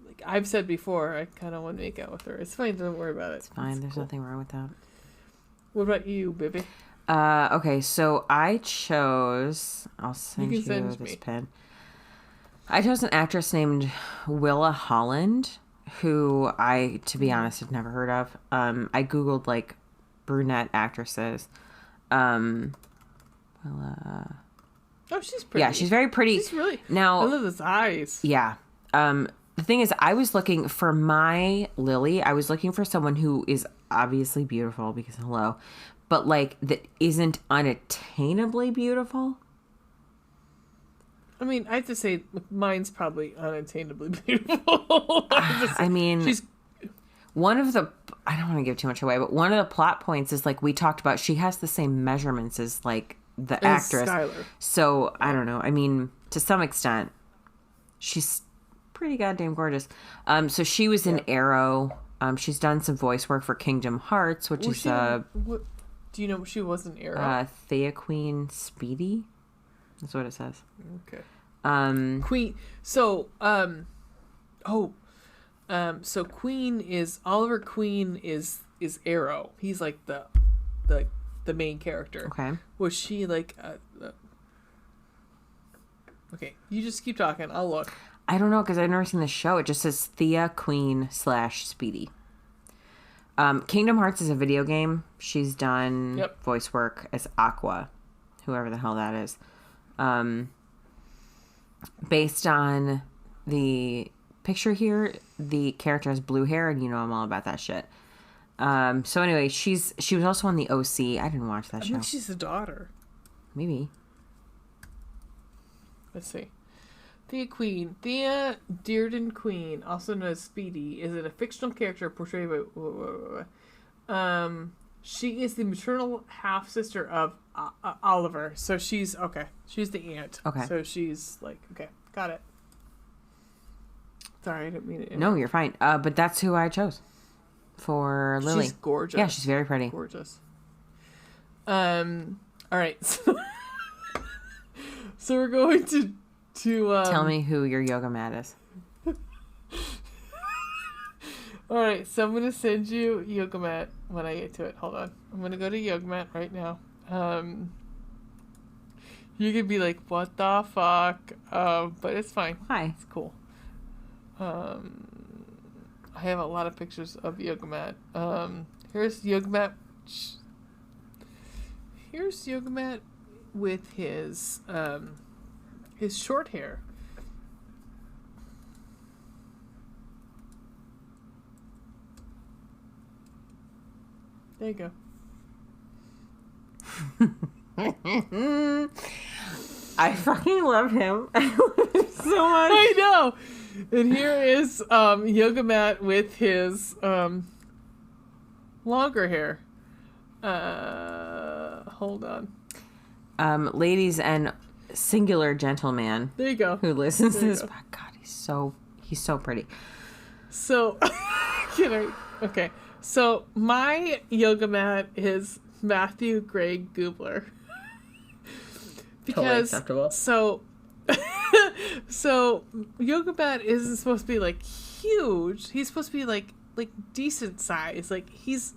like I've said before, I kind of want to make out with her. It's fine. Don't worry about it. It's fine. There's nothing wrong with that. What about you, baby? Okay, so I chose. I'll send you this pen. I chose an actress named Willa Holland, who I, to be honest, had never heard of. I googled like brunette actresses. Willa. Oh, she's pretty. Yeah, she's very pretty. She's really. Now, I love those eyes. Yeah. The thing is, I was looking for my Lily. I was looking for someone who is obviously beautiful because hello, but like that isn't unattainably beautiful. I mean, I have to say, mine's probably unattainably beautiful. I mean, she's one of the. I don't want to give too much away, but one of the plot points is like we talked about. She has the same measurements as like the actress. Skylar. So I don't know. I mean, to some extent, she's pretty goddamn gorgeous. So she was in Arrow. She's done some voice work for Kingdom Hearts, which is what, do you know what she was in Arrow? Thea Queen Speedy. That's what it says. Okay. Queen. So, so Queen is Oliver Queen is Arrow. He's like the main character. Okay. Was she like? Okay, you just keep talking. I'll look. I don't know because I've never seen the show. It just says Thea Queen / Speedy. Kingdom Hearts is a video game. She's done voice work as Aqua, whoever the hell that is. Based on the picture here, the character has blue hair, and you know I'm all about that shit. So anyway, she was also on the OC. I didn't watch that show. I think she's the daughter. Maybe. Let's see. Thea Dearden Queen, also known as Speedy, is a fictional character portrayed by. She is the maternal half sister of Oliver, so she's okay. She's the aunt. Okay. So she's like okay, got it. Sorry, I didn't mean it. No, you're fine. But that's who I chose for Lily. She's gorgeous. Yeah, she's very pretty. Gorgeous. All right. So we're going to tell me who your yoga mat is. All right, so I'm going to send you yoga mat when I get to it. Hold on. I'm going to go to yoga mat right now. You could be like, what the fuck? But it's fine. Hi. It's cool. I have a lot of pictures of yoga mat. Here's yoga mat. Here's yoga mat with his short hair. There you go. I fucking love him. I love him so much. I know. And here is yoga mat with his longer hair. Hold on. Ladies and singular gentleman. There you go. Who listens to this? God, he's so pretty. So, okay. So my yoga mat is Matthew Gray Gubler. Because totally acceptable. So yoga mat isn't supposed to be like huge. He's supposed to be like decent size. Like he's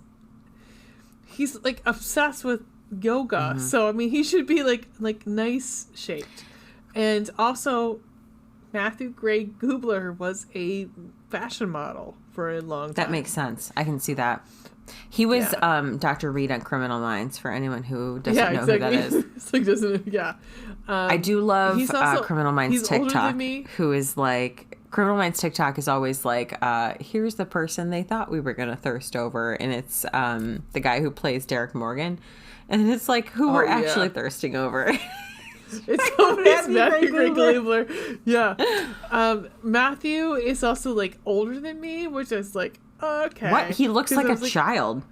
like obsessed with yoga. Mm-hmm. So I mean he should be like nice shaped. And also Matthew Gray Gubler was a fashion model for a long time. That makes sense. I can see that. He was Dr. Reed on Criminal Minds for anyone who doesn't know who that is. It's like I do love Criminal Minds TikTok, me. who is like Criminal Minds TikTok is always like, here's the person they thought we were gonna thirst over, and it's the guy who plays Derek Morgan, and it's like who we're actually thirsting over. It's always Matthew Gray Gabler. Yeah. Matthew is also like older than me, which is like, okay. What? He looks like a child.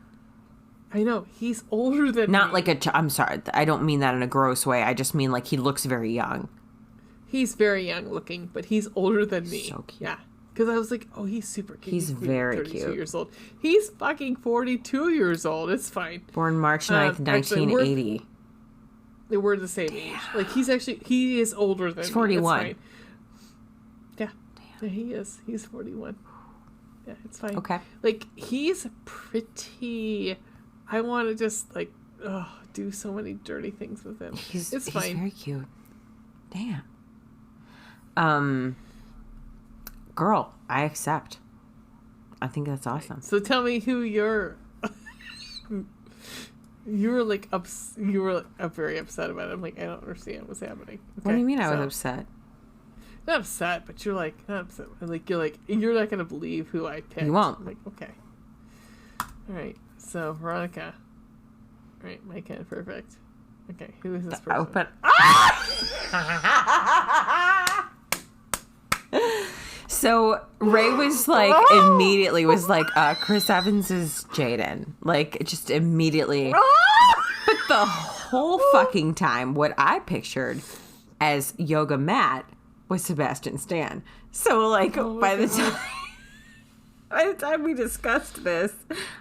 I know. He's older than Not me. like I'm sorry. I don't mean that in a gross way. I just mean like he looks very young. He's very young looking, but he's older than me. So cute. Yeah. Because I was like, oh, he's super cute. He's very 32 cute. years old. He's fucking 42 years old. It's fine. Born March 9th, 1980. We're the same age. Like, he is older than me. He's 41. It's fine. Yeah. Damn. Yeah, he is. He's 41. Yeah, it's fine. Okay. Like, he's pretty... I want to just, like, do so many dirty things with him. It's fine. He's very cute. Damn. Girl, I accept. I think that's awesome. So tell me who you're... You were like very upset about it. I'm like, I don't understand what's happening. Okay, what do you mean I was upset? Not upset, but you're like not upset. Like you're not gonna believe who I picked. You won't. I'm like, okay. All right. So Veronica. All right, my kind of perfect. Okay, who is this person? Open. So Rae was like immediately was like Chris Evans is Jayden, like just immediately. But the whole fucking time, what I pictured as Yoga Matt was Sebastian Stan. So like by the time we discussed this,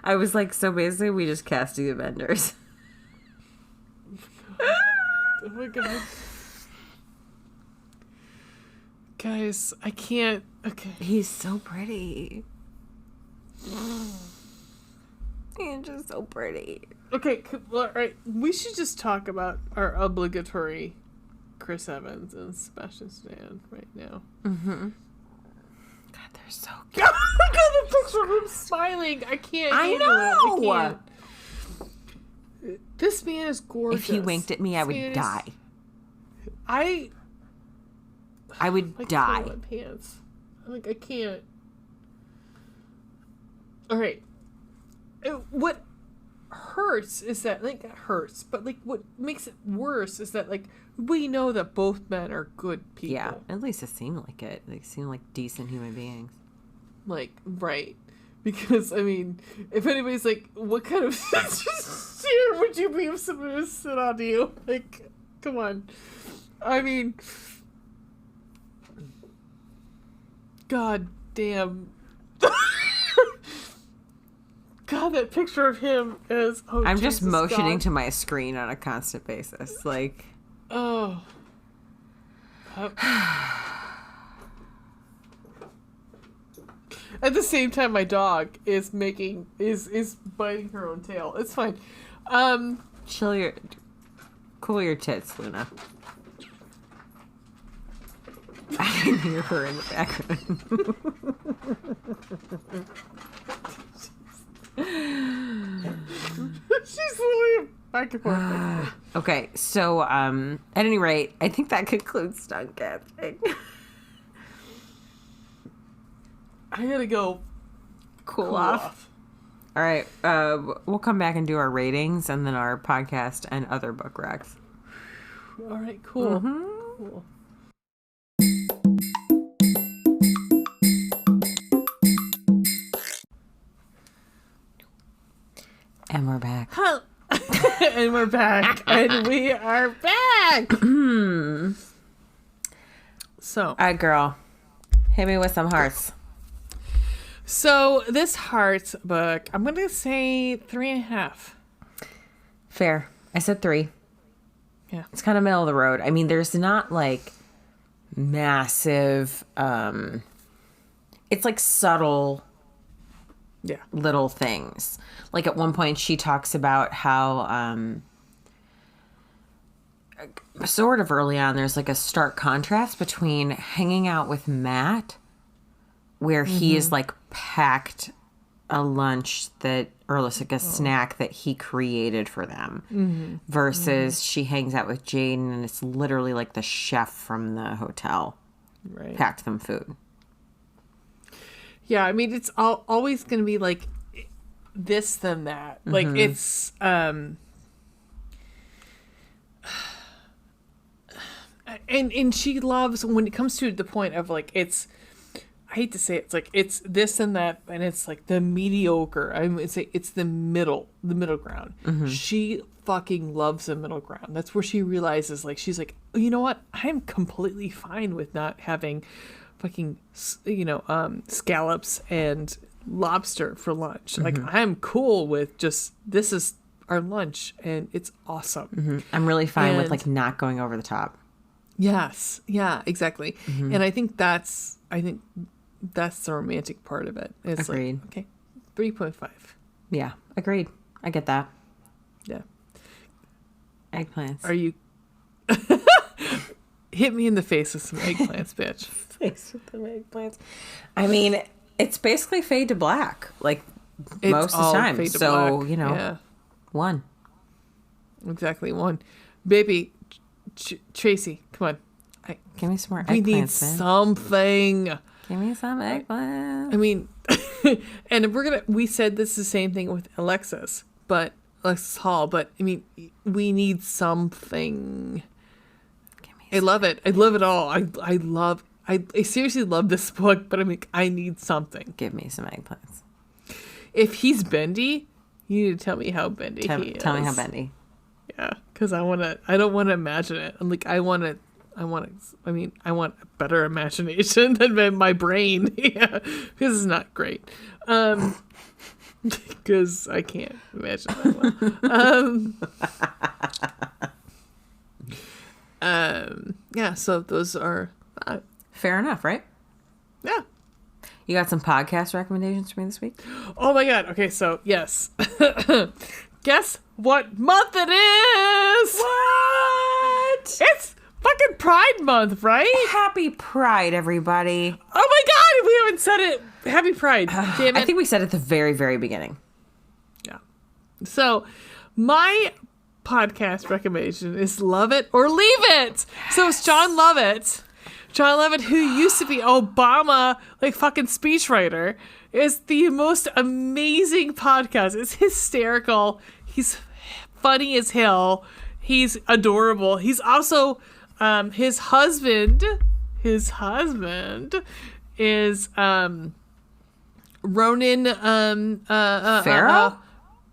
I was like, so basically we just cast the Avengers. Oh my god. Guys, I can't. Okay. He's so pretty. He's just so pretty. Okay, all right. We should just talk about our obligatory Chris Evans and Sebastian Stan right now. Mm-hmm. God, they're so cute. I got a picture of him smiling. I can't handle it. I can't. This man is gorgeous. If he winked at me, I would die. I would die. My pants. Like, I can't. All right. What hurts is that, like, it hurts, but, like, what makes it worse is that, like, we know that both men are good people. Yeah, at least it seemed like it. They seem like decent human beings. Like, right. Because, I mean, if anybody's like, what kind of chair would you be if somebody was to sit on you? Like, come on. I mean... God damn. God, that picture of him is... Oh, I'm just motioning God. to my screen on a constant basis. Like... Oh. At the same time, my dog is biting her own tail. It's fine. Cool your tits, Luna. I can hear her in the background. She's literally back and forth. Okay, so at any rate, I think that concludes stunt casting. I gotta go cool off. All right, we'll come back and do our ratings and then our podcast and other book recs. All right, cool. Mm-hmm. Cool. And we're back. And we're back. And we are back. So. All right, girl. Hit me with some hearts. So, this hearts book, I'm going to say 3.5. Fair. I said 3. Yeah. It's kind of middle of the road. I mean, there's not like massive, it's like subtle little things. Like at one point she talks about how, sort of early on, there's like a stark contrast between hanging out with Matt, where he is like packed a lunch that, or like a snack that he created for them, versus she hangs out with Jayden and it's literally like the chef from the hotel packed them food. Yeah, I mean, it's always going to be like this than that. Like, it's, and she loves when it comes to the point of like I hate to say it, it's like it's this and that, and it's like the mediocre. I would say it's the middle ground. Mm-hmm. She fucking loves the middle ground. That's where she realizes, like, she's like, you know what? I'm completely fine with not having fucking, scallops and lobster for lunch. Mm-hmm. Like, I'm cool with just, this is our lunch, and it's awesome. Mm-hmm. I'm really fine with, like, not going over the top. Yes. Yeah, exactly. Mm-hmm. And I think that's the romantic part of it. It's agreed. Like, okay, 3.5. Yeah, agreed. I get that. Yeah. Eggplants. Are you... Hit me in the face with some eggplants, bitch. Face with the eggplants. I mean, it's basically fade to black, like, it's most of the time. So, black. Yeah. 1. Exactly, 1. Baby, Tracy, come on. Give me some more eggplants, we need something. Give me some eggplants. I mean, and we said this is the same thing with Alexis Hall, but I mean, we need something. I love it. I love it all. I seriously love this book, but I mean, I need something. Give me some eggplants. If he's bendy, you need to tell me how bendy he is. Tell me how bendy. Yeah, because I don't want to imagine it. I'm like, I want a better imagination than my brain. Yeah, because it's not great. Because I can't imagine that one. Yeah, so those are... fair enough, right? Yeah. You got some podcast recommendations for me this week? Oh my God. Okay, so yes. Guess what month it is? What? It's fucking Pride Month, right? Happy Pride, everybody. Oh my God, we haven't said it. Happy Pride. Damn it. I think we said it at the very, very beginning. Yeah. So my podcast recommendation is Love It or Leave It. So it's John Lovett. John Lovett, who used to be Obama, like, fucking speechwriter, is the most amazing podcast. It's hysterical. He's funny as hell. He's adorable. He's also, his husband is Ronan, Farrow?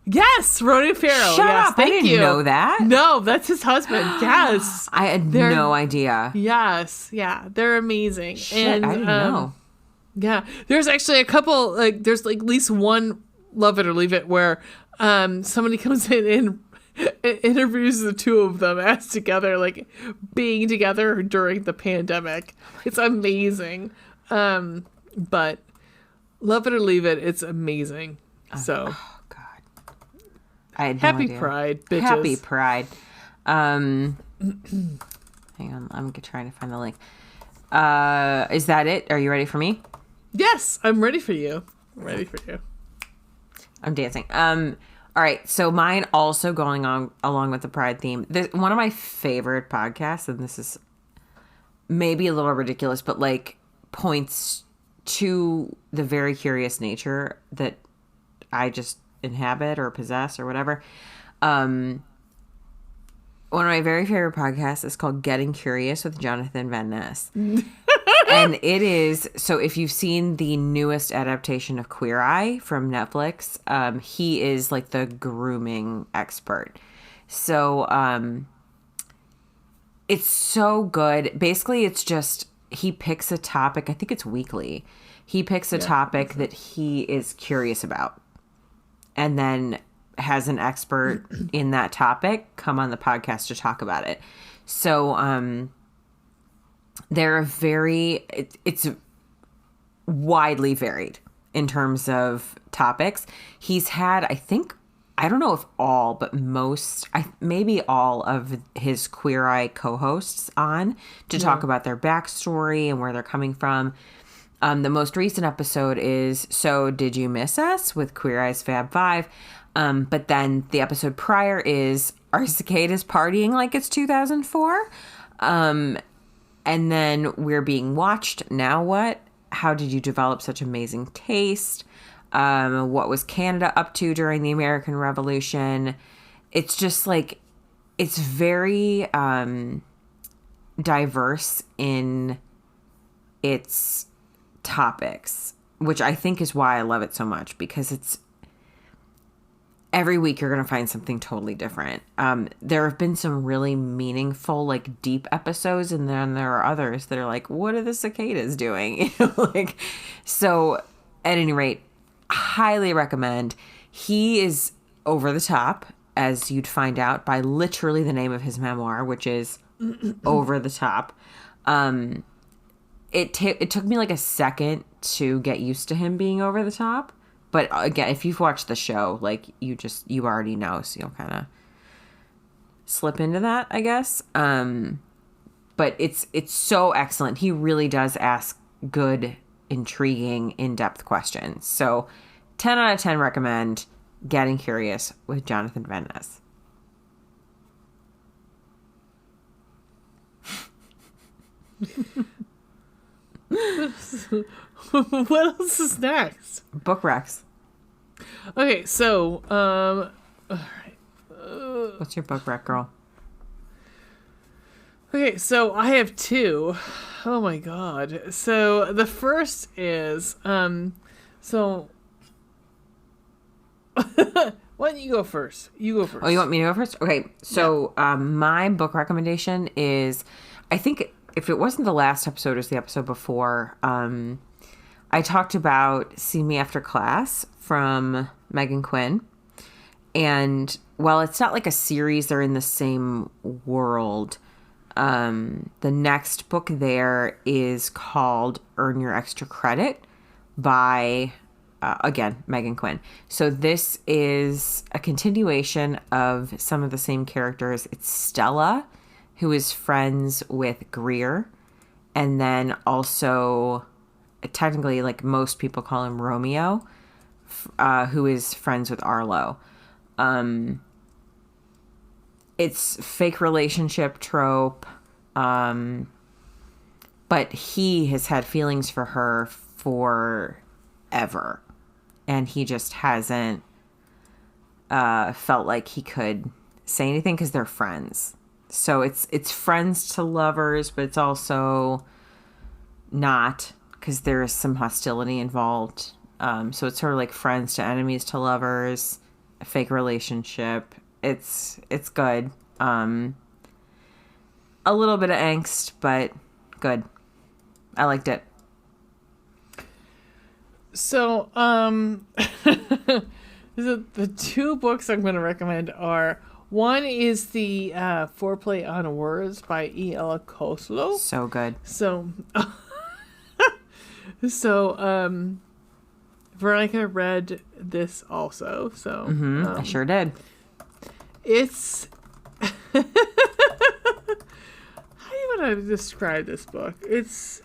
Yes, Ronan Farrow. Shut yes, up! thank I didn't you. know that. No, that's his husband. Yes, I had no idea. Yes, yeah, they're amazing. Shit, and I didn't know. Yeah, there's actually a couple. Like, there's like at least one Love It or Leave It where somebody comes in and interviews the two of them as together, like being together during the pandemic. It's amazing. But Love It or Leave It, it's amazing. So. I had Happy Pride, bitches. Happy Pride. Hang on, I'm trying to find the link. Is that it? Are you ready for me? Yes, I'm ready for you. I'm dancing. All right, so mine also going on along with the Pride theme. One of my favorite podcasts, and this is maybe a little ridiculous, but like points to the very curious nature that I just inhabit or possess or whatever. One of my very favorite podcasts is called Getting Curious with Jonathan Van Ness. And it is, so if you've seen the newest adaptation of Queer Eye from Netflix, he is like the grooming expert. So it's so good. Basically, it's just, he picks a topic. I think it's weekly. He picks a topic that he is curious about, and then has an expert in that topic come on the podcast to talk about it. So they're it's widely varied in terms of topics. He's had, I don't know if all, but maybe all of his Queer Eye co-hosts on to talk about their backstory and where they're coming from. The most recent episode is So Did You Miss Us with Queer Eye's Fab Five. But then the episode prior is Are Cicadas Partying Like It's 2004? And then We're Being Watched. Now What? How did you develop such amazing taste? What was Canada up to during the American Revolution? It's just like, it's very diverse in its topics, which I think is why I love it so much, because it's every week you're going to find something totally different. There have been some really meaningful, like, deep episodes, and then there are others that are like, what are the cicadas doing? Like, so at any rate, highly recommend. He is over the top, as you'd find out by literally the name of his memoir, which is Over the Top. It took me like a second to get used to him being over the top. But again, if you've watched the show, like, you already know, so you'll kind of slip into that, I guess. But it's so excellent. He really does ask good, intriguing, in-depth questions. So 10 out of 10 recommend Getting Curious with Jonathan Van Ness. What else is next? Book recs. Okay, so all right. What's your book rec, girl? Okay, so I have two. Oh my god. So the first is so why don't you go first? You go first. Oh, you want me to go first? Okay, so my book recommendation is, I think if it wasn't the last episode, it was the episode before, I talked about See Me After Class from Megan Quinn. And while it's not like a series, they're in the same world. The next book there is called Earn Your Extra Credit by, again, Megan Quinn. So this is a continuation of some of the same characters. It's Stella, who is friends with Greer. And then also, technically, like most people call him Romeo, who is friends with Arlo. It's fake relationship trope, but he has had feelings for her forever, and he just hasn't felt like he could say anything because they're friends. So it's friends to lovers, but it's also not, because there is some hostility involved. So it's sort of like friends to enemies to lovers, a fake relationship. It's good. A little bit of angst, but good. I liked it. So, the two books I'm going to recommend are, one is the Foreplay on Words by E.L. Koslow. So good. So, Veronica read this also. So I sure did. It's how do you want to describe this book? It's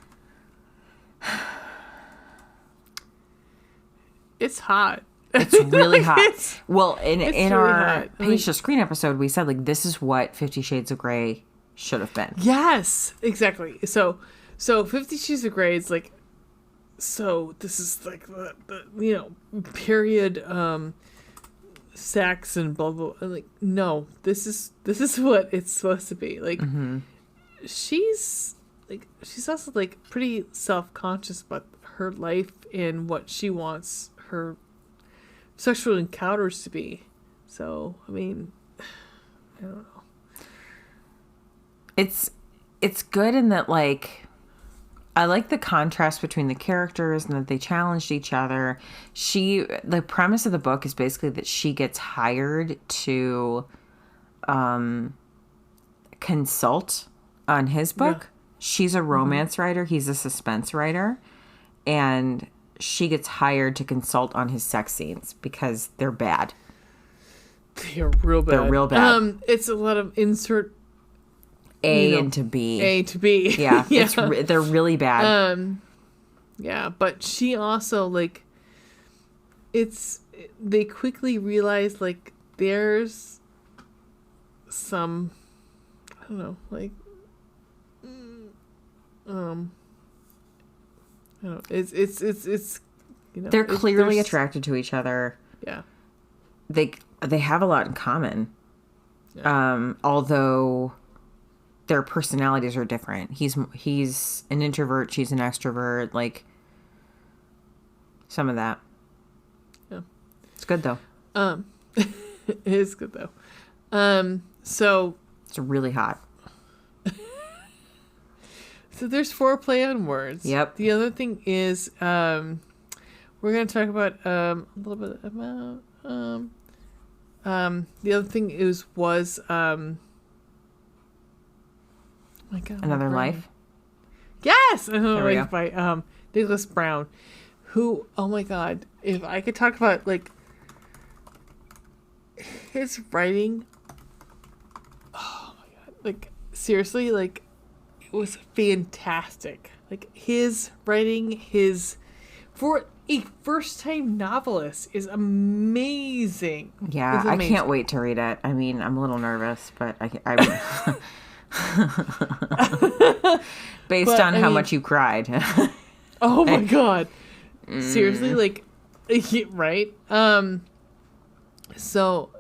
hot. It's really hot. Well, in really our hot. Page to Screen episode, we said, like, this is what 50 Shades of Grey should have been. Yes, exactly. So 50 Shades of Grey is like, so this is like the period sex and blah blah. Like, no, this is what it's supposed to be. Like, she's also like pretty self-conscious about her life and what she wants her sexual encounters to be. So, I mean, I don't know. It's good in that, like, I like the contrast between the characters and that they challenged each other. The premise of the book is basically that she gets hired to consult on his book. Yeah. She's a romance writer. He's a suspense writer. And she gets hired to consult on his sex scenes because they're bad. They're real bad. It's a lot of insert into B. A to B. Yeah. They're really bad. Yeah, but she also, like, they quickly realize, like, there's some, I don't know, like, I don't know. It's they're clearly attracted to each other. Yeah. They have a lot in common. Yeah. Although their personalities are different. He's an introvert, she's an extrovert, like some of that. Yeah. It's good though. It is good though. So it's really hot. So there's foreplay on words. Yep. The other thing is, we're going to talk about a little bit about. The other thing was oh my God, Another Life. Yes, Another Life by Nicholas Brown, who, oh my God, if I could talk about like his writing, oh my God, like seriously, like. It was fantastic. Like his writing, for a first-time novelist is amazing. Yeah, I can't wait to read it. I mean, I'm a little nervous, but I based on how much you cried. Oh my God! Seriously, like, right? So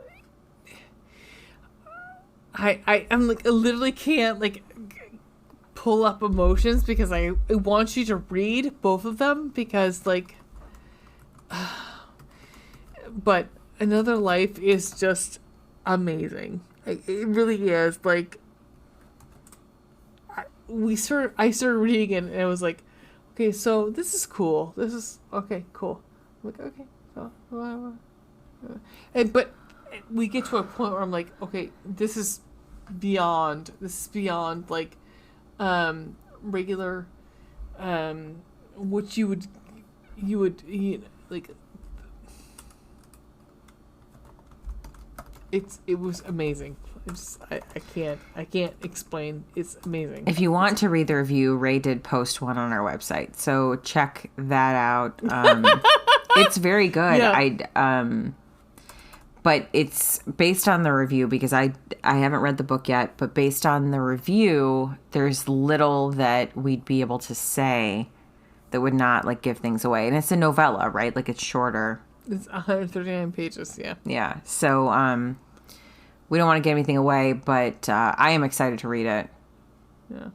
I'm like, I literally can't like. Pull up emotions because I want you to read both of them because like but Another Life is just amazing. It really is. Like I started reading it and it was like, okay, so this is cool. This is okay, cool. I'm like, okay, so but we get to a point where I'm like, okay, this is beyond like regular what you would like. It was amazing. I can't explain. It's amazing. If you want to read the review, Rae did post one on our website, so check that out. It's very good. Yeah. But it's based on the review because I haven't read the book yet, but based on the review, there's little that we'd be able to say that would not like give things away. And it's a novella, right? Like it's shorter. It's 139 pages, yeah. Yeah. So we don't want to give anything away, but I am excited to read it. Yeah.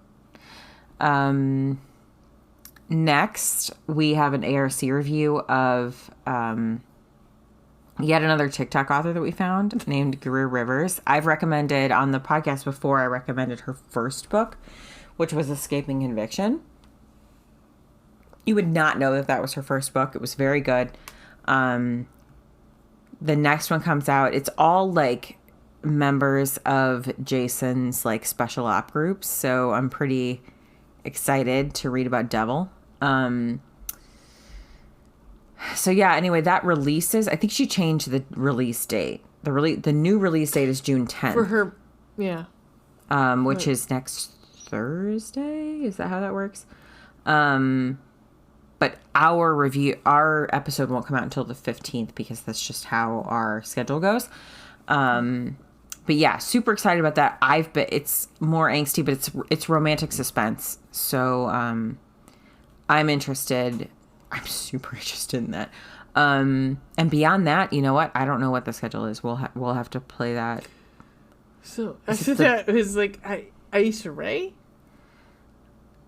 Next, we have an ARC review of yet another TikTok author that we found named Greer Rivers. I've recommended on the podcast before, I recommended her first book, which was Escaping Conviction. You would not know that was her first book. It was very good. The next one comes out. It's all like members of Jason's like special op groups. So I'm pretty excited to read about Devil. So yeah, anyway, that releases. I think she changed the release date. The new release date is June 10th. For her, yeah. Which is next Thursday. Is that how that works? But our episode won't come out until the 15th because that's just how our schedule goes. But yeah, super excited about that. It's more angsty, but it's romantic suspense. So I'm interested. I'm super interested in that. And beyond that, you know what? I don't know what the schedule is. We'll have to play that. So after that, it was like Aisha Rae.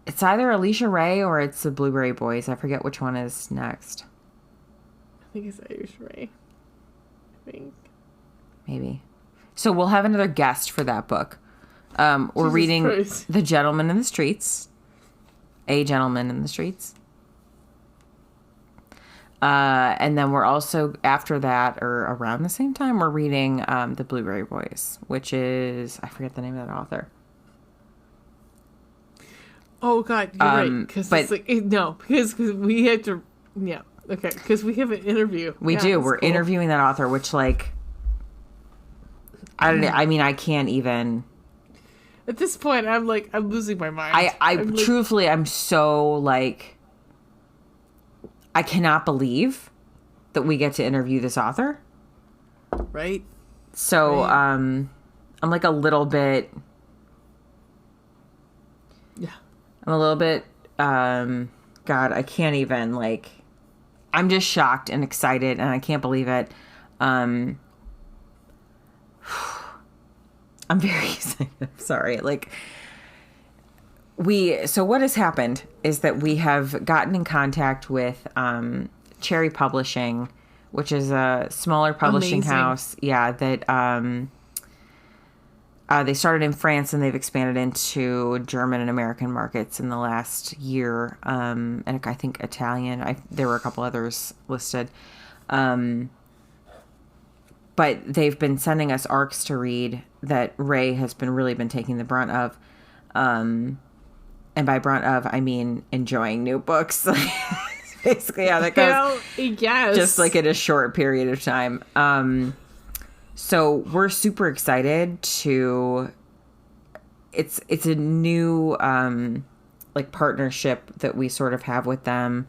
It's either Alicia Rae or it's the Blueberry Boys. I forget which one is next. I think it's Aisha Rae. I think. Maybe. So we'll have another guest for that book. We're Jesus reading Christ. The Gentleman in the Streets. A Gentleman in the Streets. And then we're also, after that, or around the same time, we're reading The Blueberry Boys, which is, I forget the name of that author. Oh, God, you're right. Because it's like, because we had to, yeah, okay, because we have an interview. We do. We're cool. Interviewing that author, which, like, I don't know. I mean, I can't even. At this point, I'm losing my mind. Truthfully, I'm so, like, I cannot believe that we get to interview this author. Right. So, I'm like a little bit. Yeah. I'm a little bit, God, I can't even, like, I'm just shocked and excited and I can't believe it. I'm very excited. I'm sorry. Like, So what has happened is that we have gotten in contact with Cherry Publishing, which is a smaller publishing house. Yeah, that they started in France and they've expanded into German and American markets in the last year. And I think Italian. There were a couple others listed. But they've been sending us arcs to read that Rae has really been taking the brunt of. And by brunt of, I mean enjoying new books. Basically how that goes. Hell, yes. Just like in a short period of time. So we're super excited to. It's a new like partnership that we sort of have with them,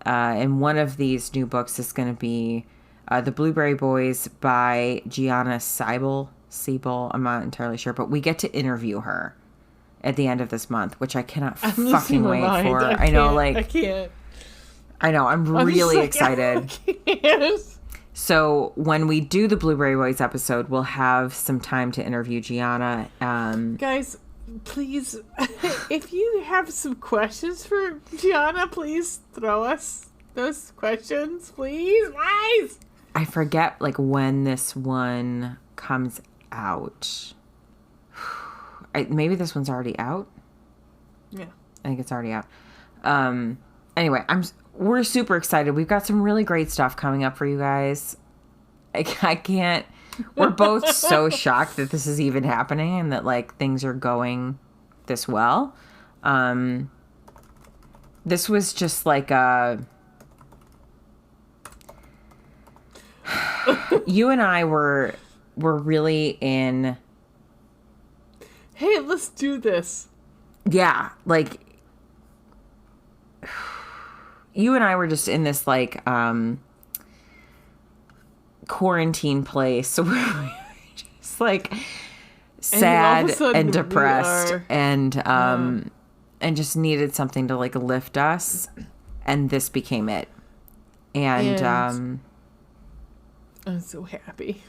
and one of these new books is going to be The Blueberry Boys by Gianna Siebel. I'm not entirely sure, but we get to interview her at the end of this month, which I cannot fucking wait for. I know, like I can't. I know, I'm really excited. So when we do the Blueberry Boys episode, we'll have some time to interview Gianna. Guys, please, if you have some questions for Gianna, please throw us those questions, please. I forget like when this one comes out. Maybe this one's already out. Yeah, I think it's already out. Anyway, we're super excited. We've got some really great stuff coming up for you guys. I can't. We're both so shocked that this is even happening and that like things are going this well. This was just like you and I were really in. Hey, let's do this. Yeah, like you and I were just in this like quarantine place, so we're just like sad and depressed and just needed something to like lift us, and this became it. And I'm so happy.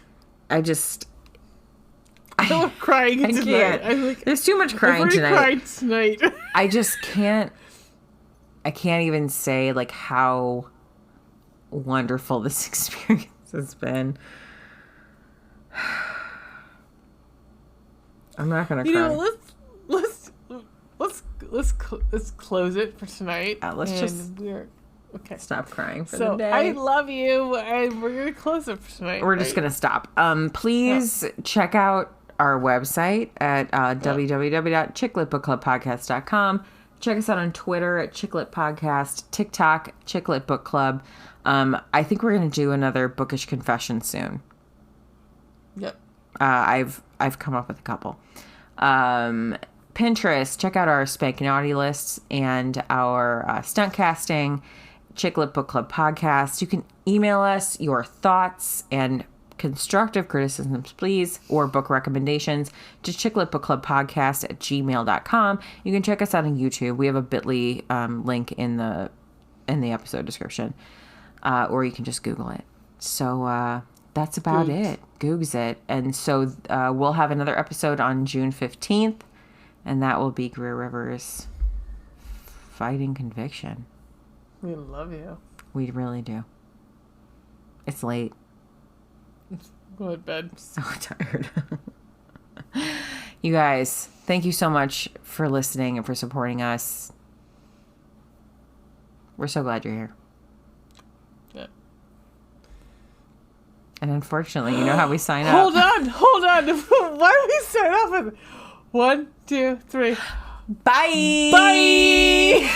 I'm crying tonight. There's too much crying tonight. Cried tonight. I just can't. I can't even say like how wonderful this experience has been. I'm not gonna cry. You know, let's close it for tonight. Okay. Stop crying for the day. I love you, and we're gonna close it for tonight. We're just gonna stop. Please check out our website at www.chicletbookclubpodcast.com. Check us out on Twitter at Chicklet Podcast, TikTok, Chicklet Book Club. I think we're gonna do another bookish confession soon. Yep. I've come up with a couple. Pinterest, check out our Spank Naughty lists and our stunt casting, Chicklet Book Club Podcast. You can email us your thoughts and constructive criticisms, please, or book recommendations to chickletbookclubpodcast@gmail.com. You can check us out on YouTube. We have a bit.ly link in the episode description, or you can just Google it. So that's about it. Googs it. And so we'll have another episode on June 15th, and that will be Greer Rivers fighting conviction. We love you. We really do. It's late. Go to bed. I'm so tired. You guys, thank you so much for listening and for supporting us. We're so glad you're here. Yeah. And unfortunately, you know how we sign Hold up. Hold on. Why do we start off with 1, 2, 3? Bye. Bye.